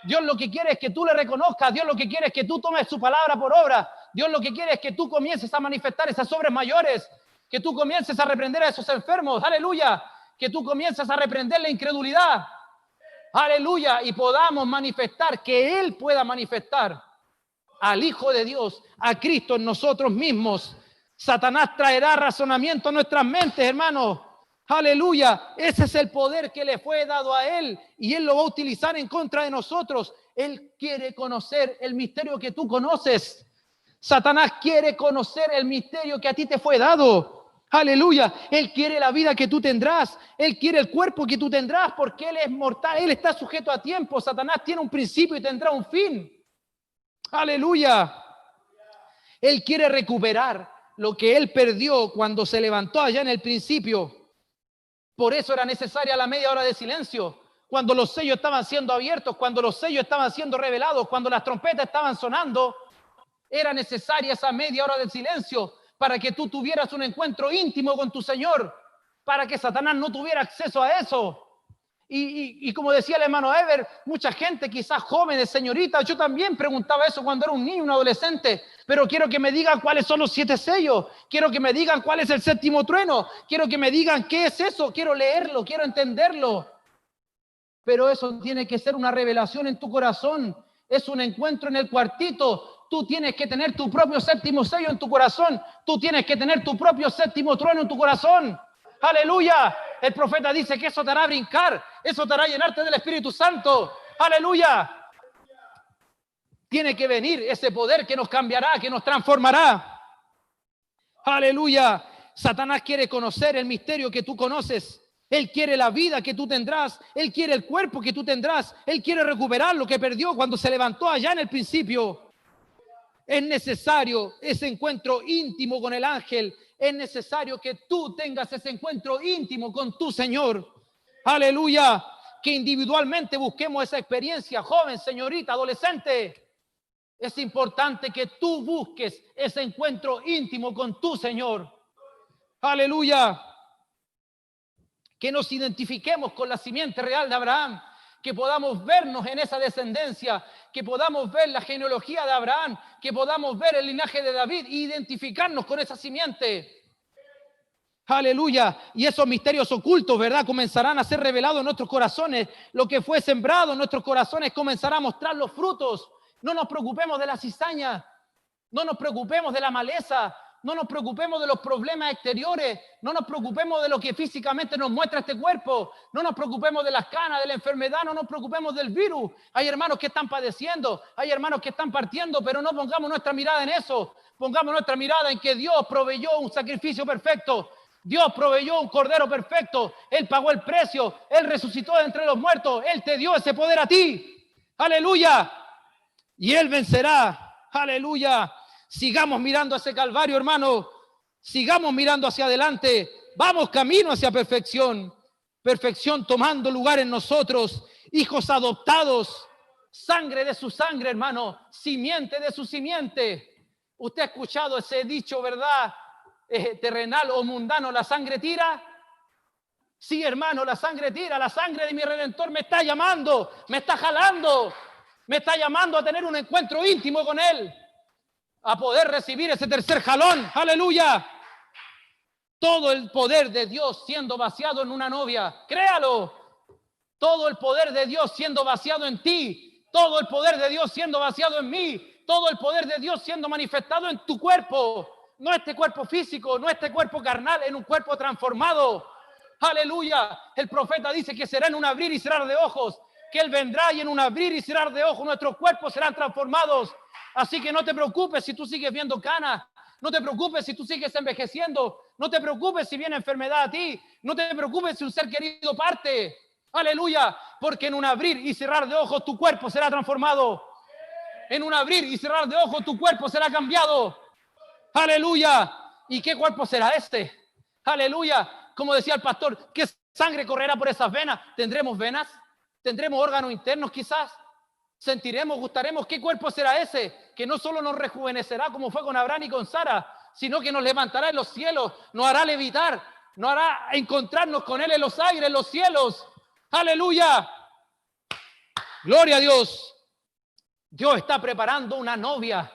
Dios lo que quiere es que tú le reconozcas. Dios lo que quiere es que tú tomes su palabra por obra. Dios lo que quiere es que tú comiences a manifestar esas obras mayores, que tú comiences a reprender a esos enfermos. Aleluya. Que tú comiences a reprender la incredulidad. Aleluya, y podamos manifestar, que Él pueda manifestar al Hijo de Dios, a Cristo en nosotros mismos. Satanás traerá razonamiento a nuestras mentes, hermanos. Aleluya, ese es el poder que le fue dado a Él y Él lo va a utilizar en contra de nosotros. Él quiere conocer el misterio que tú conoces. Satanás quiere conocer el misterio que a ti te fue dado. Aleluya, Él quiere la vida que tú tendrás, Él quiere el cuerpo que tú tendrás, porque Él es mortal, Él está sujeto a tiempo. Satanás tiene un principio y tendrá un fin. Aleluya, Él quiere recuperar lo que Él perdió cuando se levantó allá en el principio. Por eso era necesaria la media hora de silencio, cuando los sellos estaban siendo abiertos, cuando los sellos estaban siendo revelados, cuando las trompetas estaban sonando, era necesaria esa media hora de silencio, para que tú tuvieras un encuentro íntimo con tu Señor, para que Satanás no tuviera acceso a eso. Y como decía el hermano Eber, mucha gente, quizás jóvenes, señoritas, yo también preguntaba eso cuando era un niño, un adolescente, pero quiero que me digan cuáles son los 7 sellos, quiero que me digan cuál es el 7º trueno, quiero que me digan qué es eso, quiero leerlo, quiero entenderlo. Pero eso tiene que ser una revelación en tu corazón, es un encuentro en el cuartito. Tú tienes que tener tu propio 7º sello en tu corazón. Tú tienes que tener tu propio 7º trueno en tu corazón. ¡Aleluya! El profeta dice que eso te hará brincar. Eso te hará llenarte del Espíritu Santo. ¡Aleluya! Tiene que venir ese poder que nos cambiará, que nos transformará. ¡Aleluya! Satanás quiere conocer el misterio que tú conoces. Él quiere la vida que tú tendrás. Él quiere el cuerpo que tú tendrás. Él quiere recuperar lo que perdió cuando se levantó allá en el principio. Es necesario ese encuentro íntimo con el ángel. Es necesario que tú tengas ese encuentro íntimo con tu Señor. Aleluya. Que individualmente busquemos esa experiencia. Joven, señorita, adolescente. Es importante que tú busques ese encuentro íntimo con tu Señor. Aleluya. Que nos identifiquemos con la simiente real de Abraham. Que podamos vernos en esa descendencia, que podamos ver la genealogía de Abraham, que podamos ver el linaje de David e identificarnos con esa simiente. Aleluya. Y esos misterios ocultos, ¿verdad?, comenzarán a ser revelados en nuestros corazones. Lo que fue sembrado en nuestros corazones comenzará a mostrar los frutos. No nos preocupemos de la cizaña, no nos preocupemos de la maleza, no nos preocupemos de los problemas exteriores, no nos preocupemos de lo que físicamente nos muestra este cuerpo, no nos preocupemos de las canas, de la enfermedad, no nos preocupemos del virus. Hay hermanos que están padeciendo, hay hermanos que están partiendo, pero no pongamos nuestra mirada en eso. Pongamos nuestra mirada en que Dios proveyó un sacrificio perfecto. Dios proveyó un cordero perfecto. Él pagó el precio, Él resucitó de entre los muertos, Él te dio ese poder a ti. Aleluya. Y Él vencerá. Aleluya. Sigamos mirando hacia Calvario, hermano. Sigamos mirando hacia adelante. Vamos camino hacia perfección. Perfección tomando lugar en nosotros. Hijos adoptados. Sangre de su sangre, hermano. Simiente de su simiente. Usted ha escuchado ese dicho, ¿verdad? Terrenal o mundano, ¿la sangre tira? Sí, hermano, la sangre tira. La sangre de mi Redentor me está llamando. Me está jalando. Me está llamando a tener un encuentro íntimo con Él. A poder recibir ese tercer jalón. ¡Aleluya! Todo el poder de Dios siendo vaciado en una novia. Créalo. Todo el poder de Dios siendo vaciado en ti. Todo el poder de Dios siendo vaciado en mí. Todo el poder de Dios siendo manifestado en tu cuerpo. No este cuerpo físico, no este cuerpo carnal, en un cuerpo transformado. ¡Aleluya! El profeta dice que será en un abrir y cerrar de ojos. Que Él vendrá y en un abrir y cerrar de ojos nuestros cuerpos serán transformados. Así que no te preocupes si tú sigues viendo canas, No te preocupes si tú sigues envejeciendo. No te preocupes si viene enfermedad a ti. No te preocupes si un ser querido parte. Aleluya, porque en un abrir y cerrar de ojos tu cuerpo será transformado. En un abrir y cerrar de ojos tu cuerpo será cambiado. Aleluya. ¿Y qué cuerpo será este? Aleluya. Como decía el pastor, ¿qué sangre correrá por esas venas? ¿Tendremos venas? ¿Tendremos órganos internos quizás? ¿Sentiremos, gustaremos? ¿Qué cuerpo será ese? Que no solo nos rejuvenecerá como fue con Abraham y con Sara, sino que nos levantará en los cielos, nos hará levitar, nos hará encontrarnos con Él en los aires, en los cielos. ¡Aleluya! ¡Gloria a Dios! Dios está preparando una novia.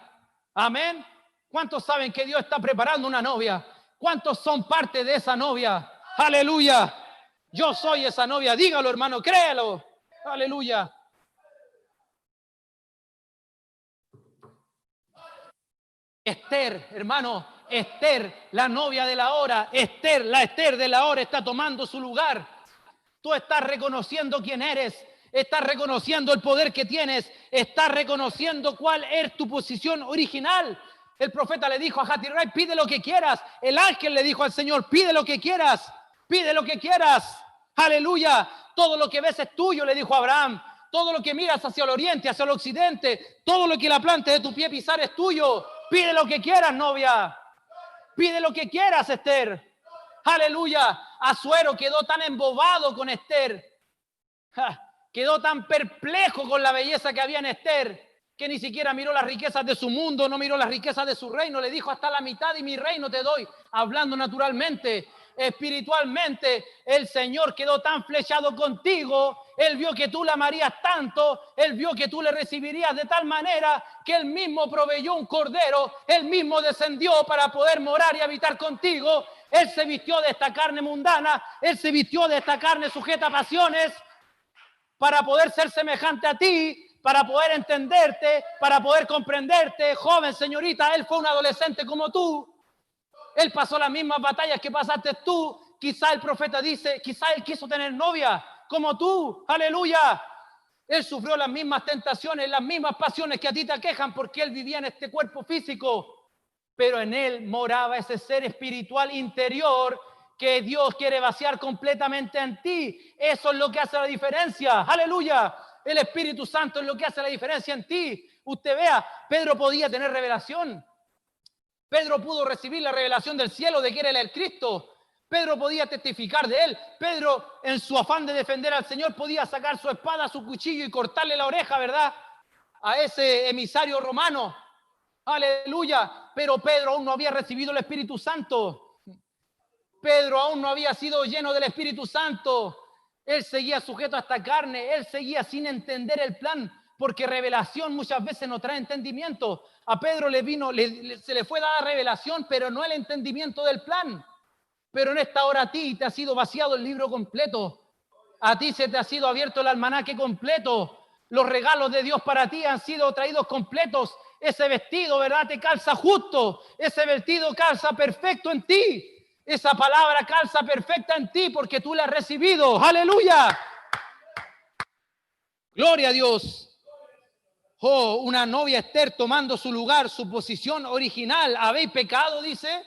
Amén. ¿Cuántos saben que Dios está preparando una novia? ¿Cuántos son parte de esa novia? ¡Aleluya! Yo soy esa novia. Dígalo, hermano, créelo. ¡Aleluya! Esther, hermano, Esther, la novia de la hora, Esther, la Esther de la hora está tomando su lugar. Tú estás reconociendo quién eres, estás reconociendo el poder que tienes, estás reconociendo cuál es tu posición original. El profeta le dijo a Hatirai, pide lo que quieras. El ángel le dijo al Señor, pide lo que quieras, pide lo que quieras. Aleluya, todo lo que ves es tuyo, le dijo a Abraham. Todo lo que miras hacia el oriente, hacia el occidente, todo lo que la planta de tu pie pisar es tuyo. Pide lo que quieras, novia. Pide lo que quieras, Esther. Aleluya. Asuero quedó tan embobado con Esther. Quedó tan perplejo con la belleza que había en Esther, que ni siquiera miró las riquezas de su mundo, no miró las riquezas de su reino. Le dijo, hasta la mitad de mi reino te doy. Hablando naturalmente, espiritualmente, el Señor quedó tan flechado contigo. Él vio que tú la amarías tanto, Él vio que tú le recibirías de tal manera que Él mismo proveyó un cordero, Él mismo descendió para poder morar y habitar contigo. Él se vistió de esta carne mundana, Él se vistió de esta carne sujeta a pasiones para poder ser semejante a ti, para poder entenderte, para poder comprenderte. Joven, señorita, Él fue un adolescente como tú. Él pasó las mismas batallas que pasaste tú. Quizá el profeta dice, quizá Él quiso tener novia como tú, aleluya. Él sufrió las mismas tentaciones, las mismas pasiones que a ti te aquejan porque Él vivía en este cuerpo físico, pero en Él moraba ese ser espiritual interior que Dios quiere vaciar completamente en ti. Eso es lo que hace la diferencia, aleluya. El Espíritu Santo es lo que hace la diferencia en ti. Usted vea, Pedro podía tener revelación. Pedro pudo recibir la revelación del cielo de que era el Cristo. Pedro podía testificar de Él. Pedro, en su afán de defender al Señor, podía sacar su espada, su cuchillo y cortarle la oreja, ¿verdad? A ese emisario romano. Aleluya. Pero Pedro aún no había recibido el Espíritu Santo. Pedro aún no había sido lleno del Espíritu Santo. Él seguía sujeto a esta carne. Él seguía sin entender el plan. Porque revelación muchas veces no trae entendimiento. A Pedro se le fue dada revelación, pero no el entendimiento del plan. Pero en esta hora a ti te ha sido vaciado el libro completo. A ti se te ha sido abierto el almanaque completo. Los regalos de Dios para ti han sido traídos completos. Ese vestido, ¿verdad? Te calza justo. Ese vestido calza perfecto en ti. Esa palabra calza perfecta en ti porque tú la has recibido. ¡Aleluya! ¡Gloria a Dios! Oh, una novia Esther tomando su lugar, su posición original. ¿Habéis pecado? Dice.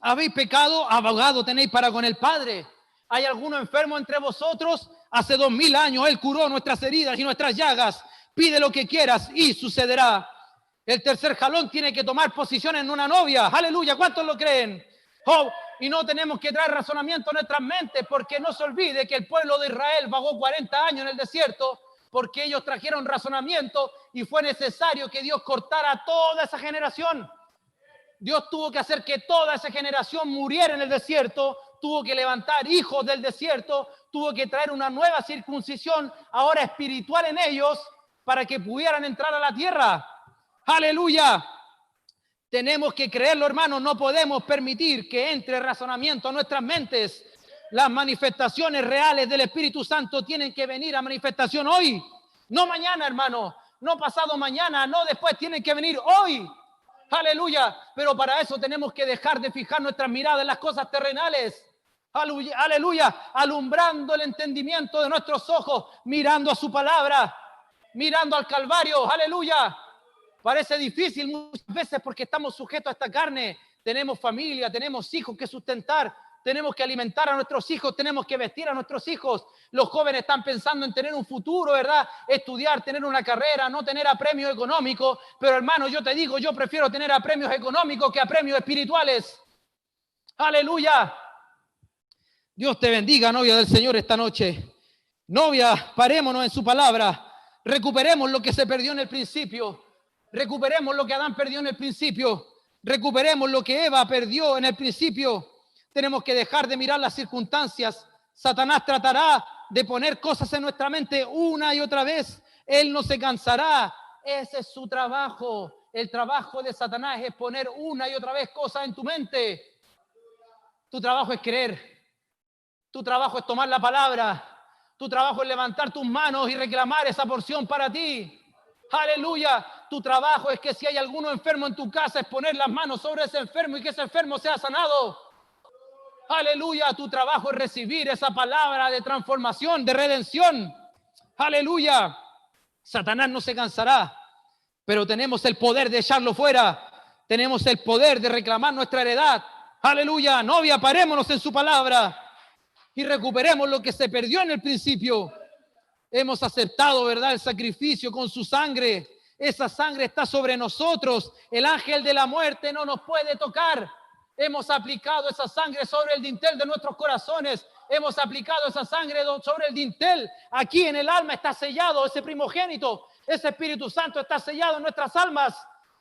¿Habéis pecado? Abogado tenéis para con el Padre. ¿Hay alguno enfermo entre vosotros? Hace 2000 años Él curó nuestras heridas y nuestras llagas. Pide lo que quieras y sucederá. El tercer jalón tiene que tomar posición en una novia. Aleluya, ¿cuántos lo creen? Oh, y no tenemos que traer razonamiento a nuestras mentes porque no se olvide que el pueblo de Israel vagó 40 años en el desierto porque ellos trajeron razonamiento y fue necesario que Dios cortara toda esa generación. Dios tuvo que hacer que toda esa generación muriera en el desierto, tuvo que levantar hijos del desierto, tuvo que traer una nueva circuncisión ahora espiritual en ellos para que pudieran entrar a la tierra. ¡Aleluya! Tenemos que creerlo, hermanos, no podemos permitir que entre razonamiento a nuestras mentes. Las manifestaciones reales del Espíritu Santo tienen que venir a manifestación hoy, no mañana, hermano, no pasado mañana, no después, tienen que venir hoy. Aleluya, pero para eso tenemos que dejar de fijar nuestras miradas en las cosas terrenales. Aleluya, alumbrando el entendimiento de nuestros ojos, mirando a su palabra, mirando al Calvario. Aleluya, Parece difícil muchas veces porque estamos sujetos a esta carne. Tenemos familia, tenemos hijos que sustentar, tenemos que alimentar a nuestros hijos, tenemos que vestir a nuestros hijos. Los jóvenes están pensando en tener un futuro, ¿verdad? Estudiar, tener una carrera, no tener apremios económicos. Pero hermano, yo te digo, yo prefiero tener apremios económicos que apremios espirituales. ¡Aleluya! Dios te bendiga, novia del Señor, esta noche. Novia, parémonos en su palabra. Recuperemos lo que se perdió en el principio. Recuperemos lo que Adán perdió en el principio. Recuperemos lo que Eva perdió en el principio. Tenemos que dejar de mirar las circunstancias. Satanás tratará de poner cosas en nuestra mente una y otra vez. Él no se cansará. Ese es su trabajo. El trabajo de Satanás es poner una y otra vez cosas en tu mente. Tu trabajo es creer. Tu trabajo es tomar la palabra. Tu trabajo es levantar tus manos y reclamar esa porción para ti. Aleluya. Tu trabajo es que si hay alguno enfermo en tu casa es poner las manos sobre ese enfermo y que ese enfermo sea sanado. Aleluya. Tu trabajo es recibir esa palabra de transformación, de redención. Aleluya. Satanás no se cansará, pero tenemos el poder de echarlo fuera. Tenemos el poder de reclamar nuestra heredad. Aleluya. Novia, parémonos en su palabra y recuperemos lo que se perdió en el principio. Hemos aceptado, ¿verdad?, el sacrificio con su sangre. Esa sangre está sobre nosotros. El ángel de la muerte no nos puede tocar. Hemos aplicado esa sangre sobre el dintel de nuestros corazones. Hemos aplicado esa sangre sobre el dintel. Aquí en el alma está sellado ese primogénito. Ese Espíritu Santo está sellado en nuestras almas.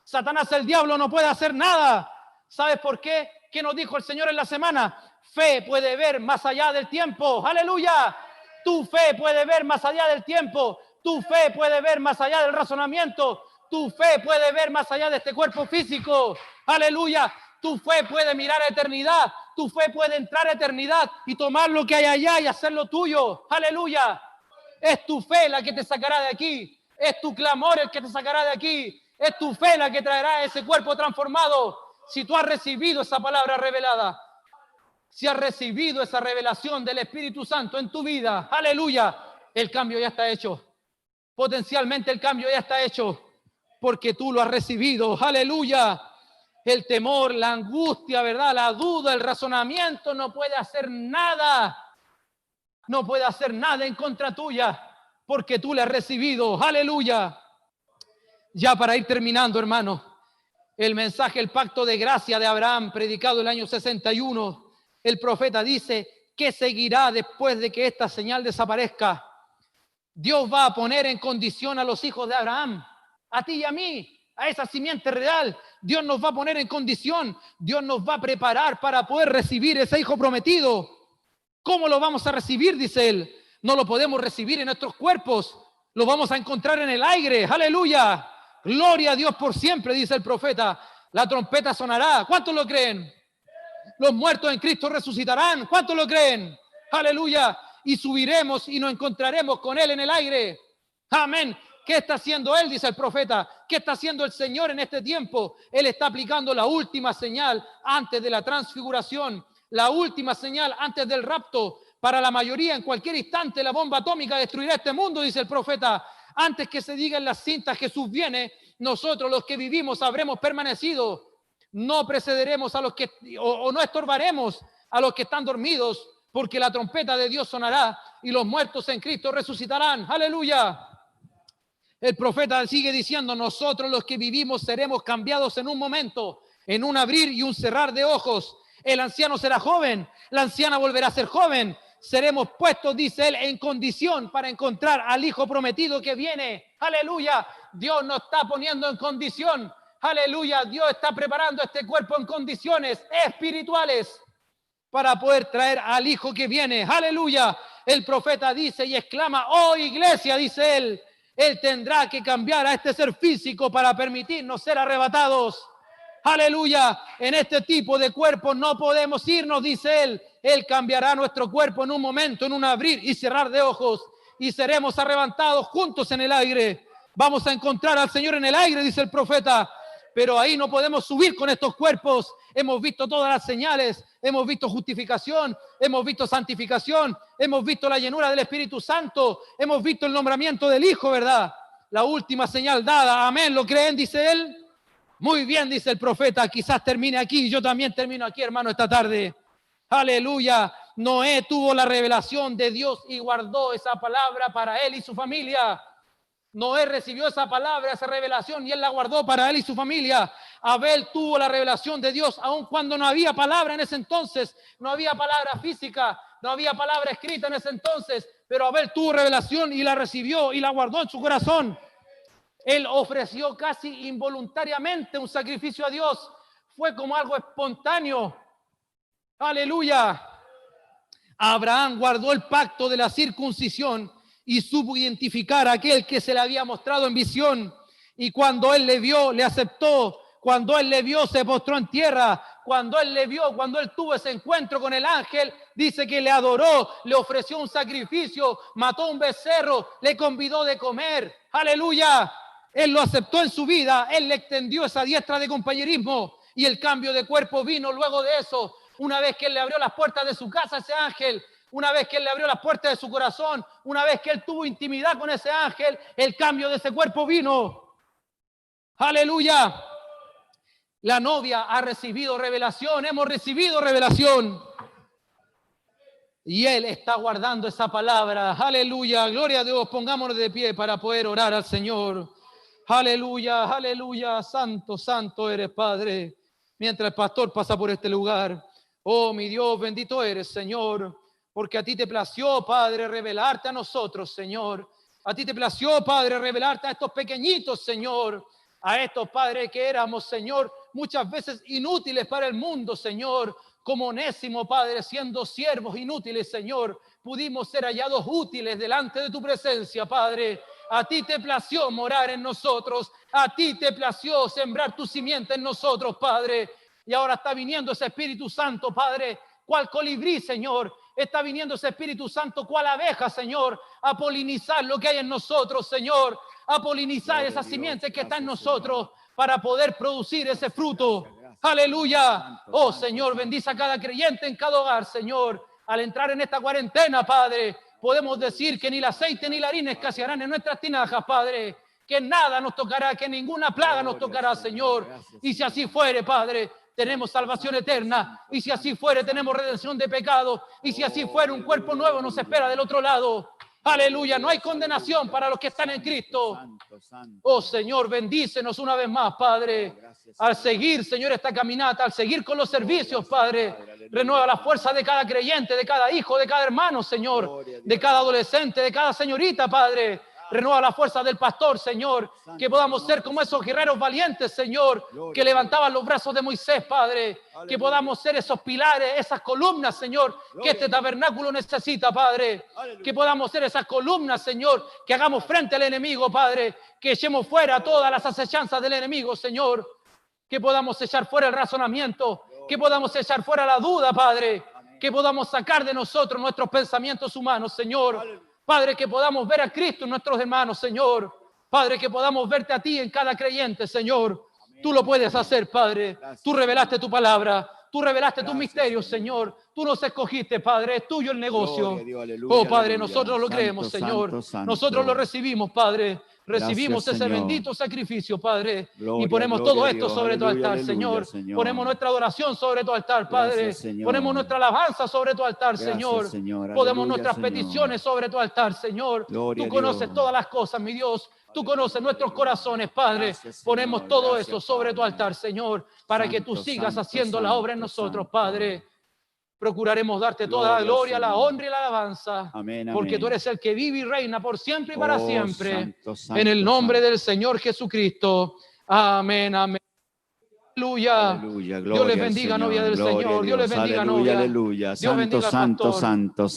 Satanás, el diablo, no puede hacer nada. ¿Sabes por qué? ¿Qué nos dijo el Señor en la semana? Fe puede ver más allá del tiempo. ¡Aleluya! Tu fe puede ver más allá del tiempo. Tu fe puede ver más allá del razonamiento. Tu fe puede ver más allá de este cuerpo físico. ¡Aleluya! Tu fe puede mirar a eternidad. Tu fe puede entrar a eternidad y tomar lo que hay allá y hacerlo tuyo. ¡Aleluya! Es tu fe la que te sacará de aquí. Es tu clamor el que te sacará de aquí. Es tu fe la que traerá ese cuerpo transformado. Si tú has recibido esa palabra revelada, si has recibido esa revelación del Espíritu Santo en tu vida, aleluya, el cambio ya está hecho. Potencialmente el cambio ya está hecho porque tú lo has recibido, aleluya. El temor, la angustia, ¿verdad?, la duda, el razonamiento no puede hacer nada. No puede hacer nada en contra tuya porque tú le has recibido, aleluya. Ya para ir terminando, hermano, el mensaje, el pacto de gracia de Abraham, predicado el año 61, el profeta dice, ¿qué seguirá después de que esta señal desaparezca? Dios va a poner en condición a los hijos de Abraham, a ti y a mí, a esa simiente real. Dios nos va a poner en condición, Dios nos va a preparar para poder recibir ese hijo prometido. ¿Cómo lo vamos a recibir? Dice él. No lo podemos recibir en nuestros cuerpos, lo vamos a encontrar en el aire. ¡Aleluya! Gloria a Dios por siempre, dice el profeta. La trompeta sonará. ¿Cuántos lo creen? Los muertos en Cristo resucitarán. ¿Cuántos lo creen? Aleluya. Y subiremos y nos encontraremos con Él en el aire. Amén. ¿Qué está haciendo Él? Dice el profeta. ¿Qué está haciendo el Señor en este tiempo? Él está aplicando la última señal antes de la transfiguración. La última señal antes del rapto. Para la mayoría, en cualquier instante, la bomba atómica destruirá este mundo, dice el profeta. Antes que se diga en las cintas Jesús viene, nosotros los que vivimos habremos permanecido. No precederemos a los que, o no estorbaremos a los que están dormidos, porque la trompeta de Dios sonará y los muertos en Cristo resucitarán. ¡Aleluya! El profeta sigue diciendo, nosotros los que vivimos seremos cambiados en un momento, en un abrir y un cerrar de ojos. El anciano será joven, la anciana volverá a ser joven. Seremos puestos, dice él, en condición para encontrar al hijo prometido que viene. ¡Aleluya! Dios nos está poniendo en condición. ¡Aleluya! Dios está preparando este cuerpo en condiciones espirituales para poder traer al hijo que viene. ¡Aleluya! El profeta dice y exclama, oh iglesia, dice él, él tendrá que cambiar a este ser físico para permitirnos ser arrebatados. ¡Aleluya! En este tipo de cuerpo no podemos irnos, dice él. Él cambiará nuestro cuerpo en un momento, en un abrir y cerrar de ojos, y seremos arrebatados juntos en el aire. Vamos a encontrar al Señor en el aire, dice el profeta, pero ahí no podemos subir con estos cuerpos. Hemos visto todas las señales, hemos visto justificación, hemos visto santificación, hemos visto la llenura del Espíritu Santo, hemos visto el nombramiento del Hijo, ¿verdad? la última señal dada. Amén, ¿lo creen? Dice él. Muy bien, dice el profeta, quizás termine aquí. Yo también termino aquí, hermano, esta tarde. Aleluya. Noé tuvo la revelación de Dios y guardó esa palabra para él y su familia. Noé recibió esa palabra, esa revelación, y él la guardó para él y su familia. Abel tuvo la revelación de Dios, aun cuando no había palabra en ese entonces, no había palabra física, no había palabra escrita en ese entonces, pero Abel tuvo revelación y la recibió y la guardó en su corazón. Él ofreció casi involuntariamente un sacrificio a Dios. Fue como algo espontáneo. Aleluya. Abraham guardó el pacto de la circuncisión y supo identificar a aquel que se le había mostrado en visión. Y cuando él le vio, le aceptó. Cuando él le vio, se postró en tierra. Cuando él le vio, cuando él tuvo ese encuentro con el ángel, dice que le adoró, le ofreció un sacrificio, mató un becerro, le convidó de comer. Aleluya. Él lo aceptó en su vida, él le extendió esa diestra de compañerismo y el cambio de cuerpo vino luego de eso. Una vez que él le abrió las puertas de su casa a ese ángel, una vez que él le abrió las puertas de su corazón, una vez que él tuvo intimidad con ese ángel, el cambio de ese cuerpo vino. Aleluya. La novia ha recibido revelación, hemos recibido revelación. Y él está guardando esa palabra. Aleluya, gloria a Dios. Pongámonos de pie para poder orar al Señor. Aleluya, aleluya, santo, santo eres, Padre. Mientras el pastor pasa por este lugar. Oh, mi Dios, bendito eres, Señor. Porque a ti te plació, Padre, revelarte a nosotros, Señor. A ti te plació, Padre, revelarte a estos pequeñitos, Señor. A estos, Padre, que éramos, Señor, muchas veces inútiles para el mundo, Señor. Como Onésimo, Padre, siendo siervos inútiles, Señor, pudimos ser hallados útiles delante de tu presencia, Padre. A ti te plació morar en nosotros, a ti te plació sembrar tu simiente en nosotros, Padre. Y ahora está viniendo ese Espíritu Santo, Padre, cual colibrí, Señor. Está viniendo ese Espíritu Santo, cual abeja, Señor, a polinizar lo que hay en nosotros, Señor. A polinizar esa simiente que está en nosotros para poder producir ese fruto. Aleluya. Oh, Señor, bendice a cada creyente en cada hogar, Señor. Al entrar en esta cuarentena, Padre, podemos decir que ni el aceite ni la harina escasearán en nuestras tinajas, Padre. Que nada nos tocará, que ninguna plaga nos tocará, Señor. Y si así fuere, Padre, tenemos salvación eterna. Y si así fuere, tenemos redención de pecado. Y si así fuere, un cuerpo nuevo nos espera del otro lado. Aleluya, no hay condenación para los que están en Cristo. Oh, Señor, bendícenos una vez más, Padre. Al seguir, Señor, esta caminata, al seguir con los servicios, Padre, renueva la fuerza de cada creyente, de cada hijo, de cada hermano, Señor, de cada adolescente, de cada señorita, Padre. Renueva la fuerza del pastor, Señor, que podamos ser como esos guerreros valientes, Señor, que levantaban los brazos de Moisés, Padre, que podamos ser esos pilares, esas columnas, Señor, que este tabernáculo necesita, Padre, que podamos ser esas columnas, Señor, que hagamos frente al enemigo, Padre, que echemos fuera todas las acechanzas del enemigo, Señor, que podamos echar fuera el razonamiento, que podamos echar fuera la duda, Padre, que podamos sacar de nosotros nuestros pensamientos humanos, Señor. Padre, que podamos ver a Cristo en nuestros hermanos, Señor. Padre, que podamos verte a ti en cada creyente, Señor. Tú lo puedes hacer, Padre. Tú revelaste tu palabra. Tú revelaste tus misterios, Señor. Tú nos escogiste, Padre. Es tuyo el negocio. Oh, Padre, nosotros lo creemos, Señor. Nosotros lo recibimos, Padre. Recibimos ese bendito sacrificio, Padre, y ponemos todo esto sobre tu altar, Señor. Ponemos nuestra adoración sobre tu altar, Padre. Ponemos nuestra alabanza sobre tu altar, Señor. Ponemos nuestras peticiones sobre tu altar, Señor. Tú conoces todas las cosas, mi Dios. Tú conoces nuestros corazones, Padre. Ponemos todo eso sobre tu altar, Señor, para que tú sigas haciendo la obra en nosotros, Padre. Procuraremos darte toda la gloria, la honra y la alabanza, porque tú eres el que vive y reina por siempre y para siempre. En el nombre del Señor Jesucristo. Amén, amén. Aleluya. Dios les bendiga, novia del Señor. Dios les bendiga, novia.
Aleluya.
Dios bendiga al pastor.
Santo.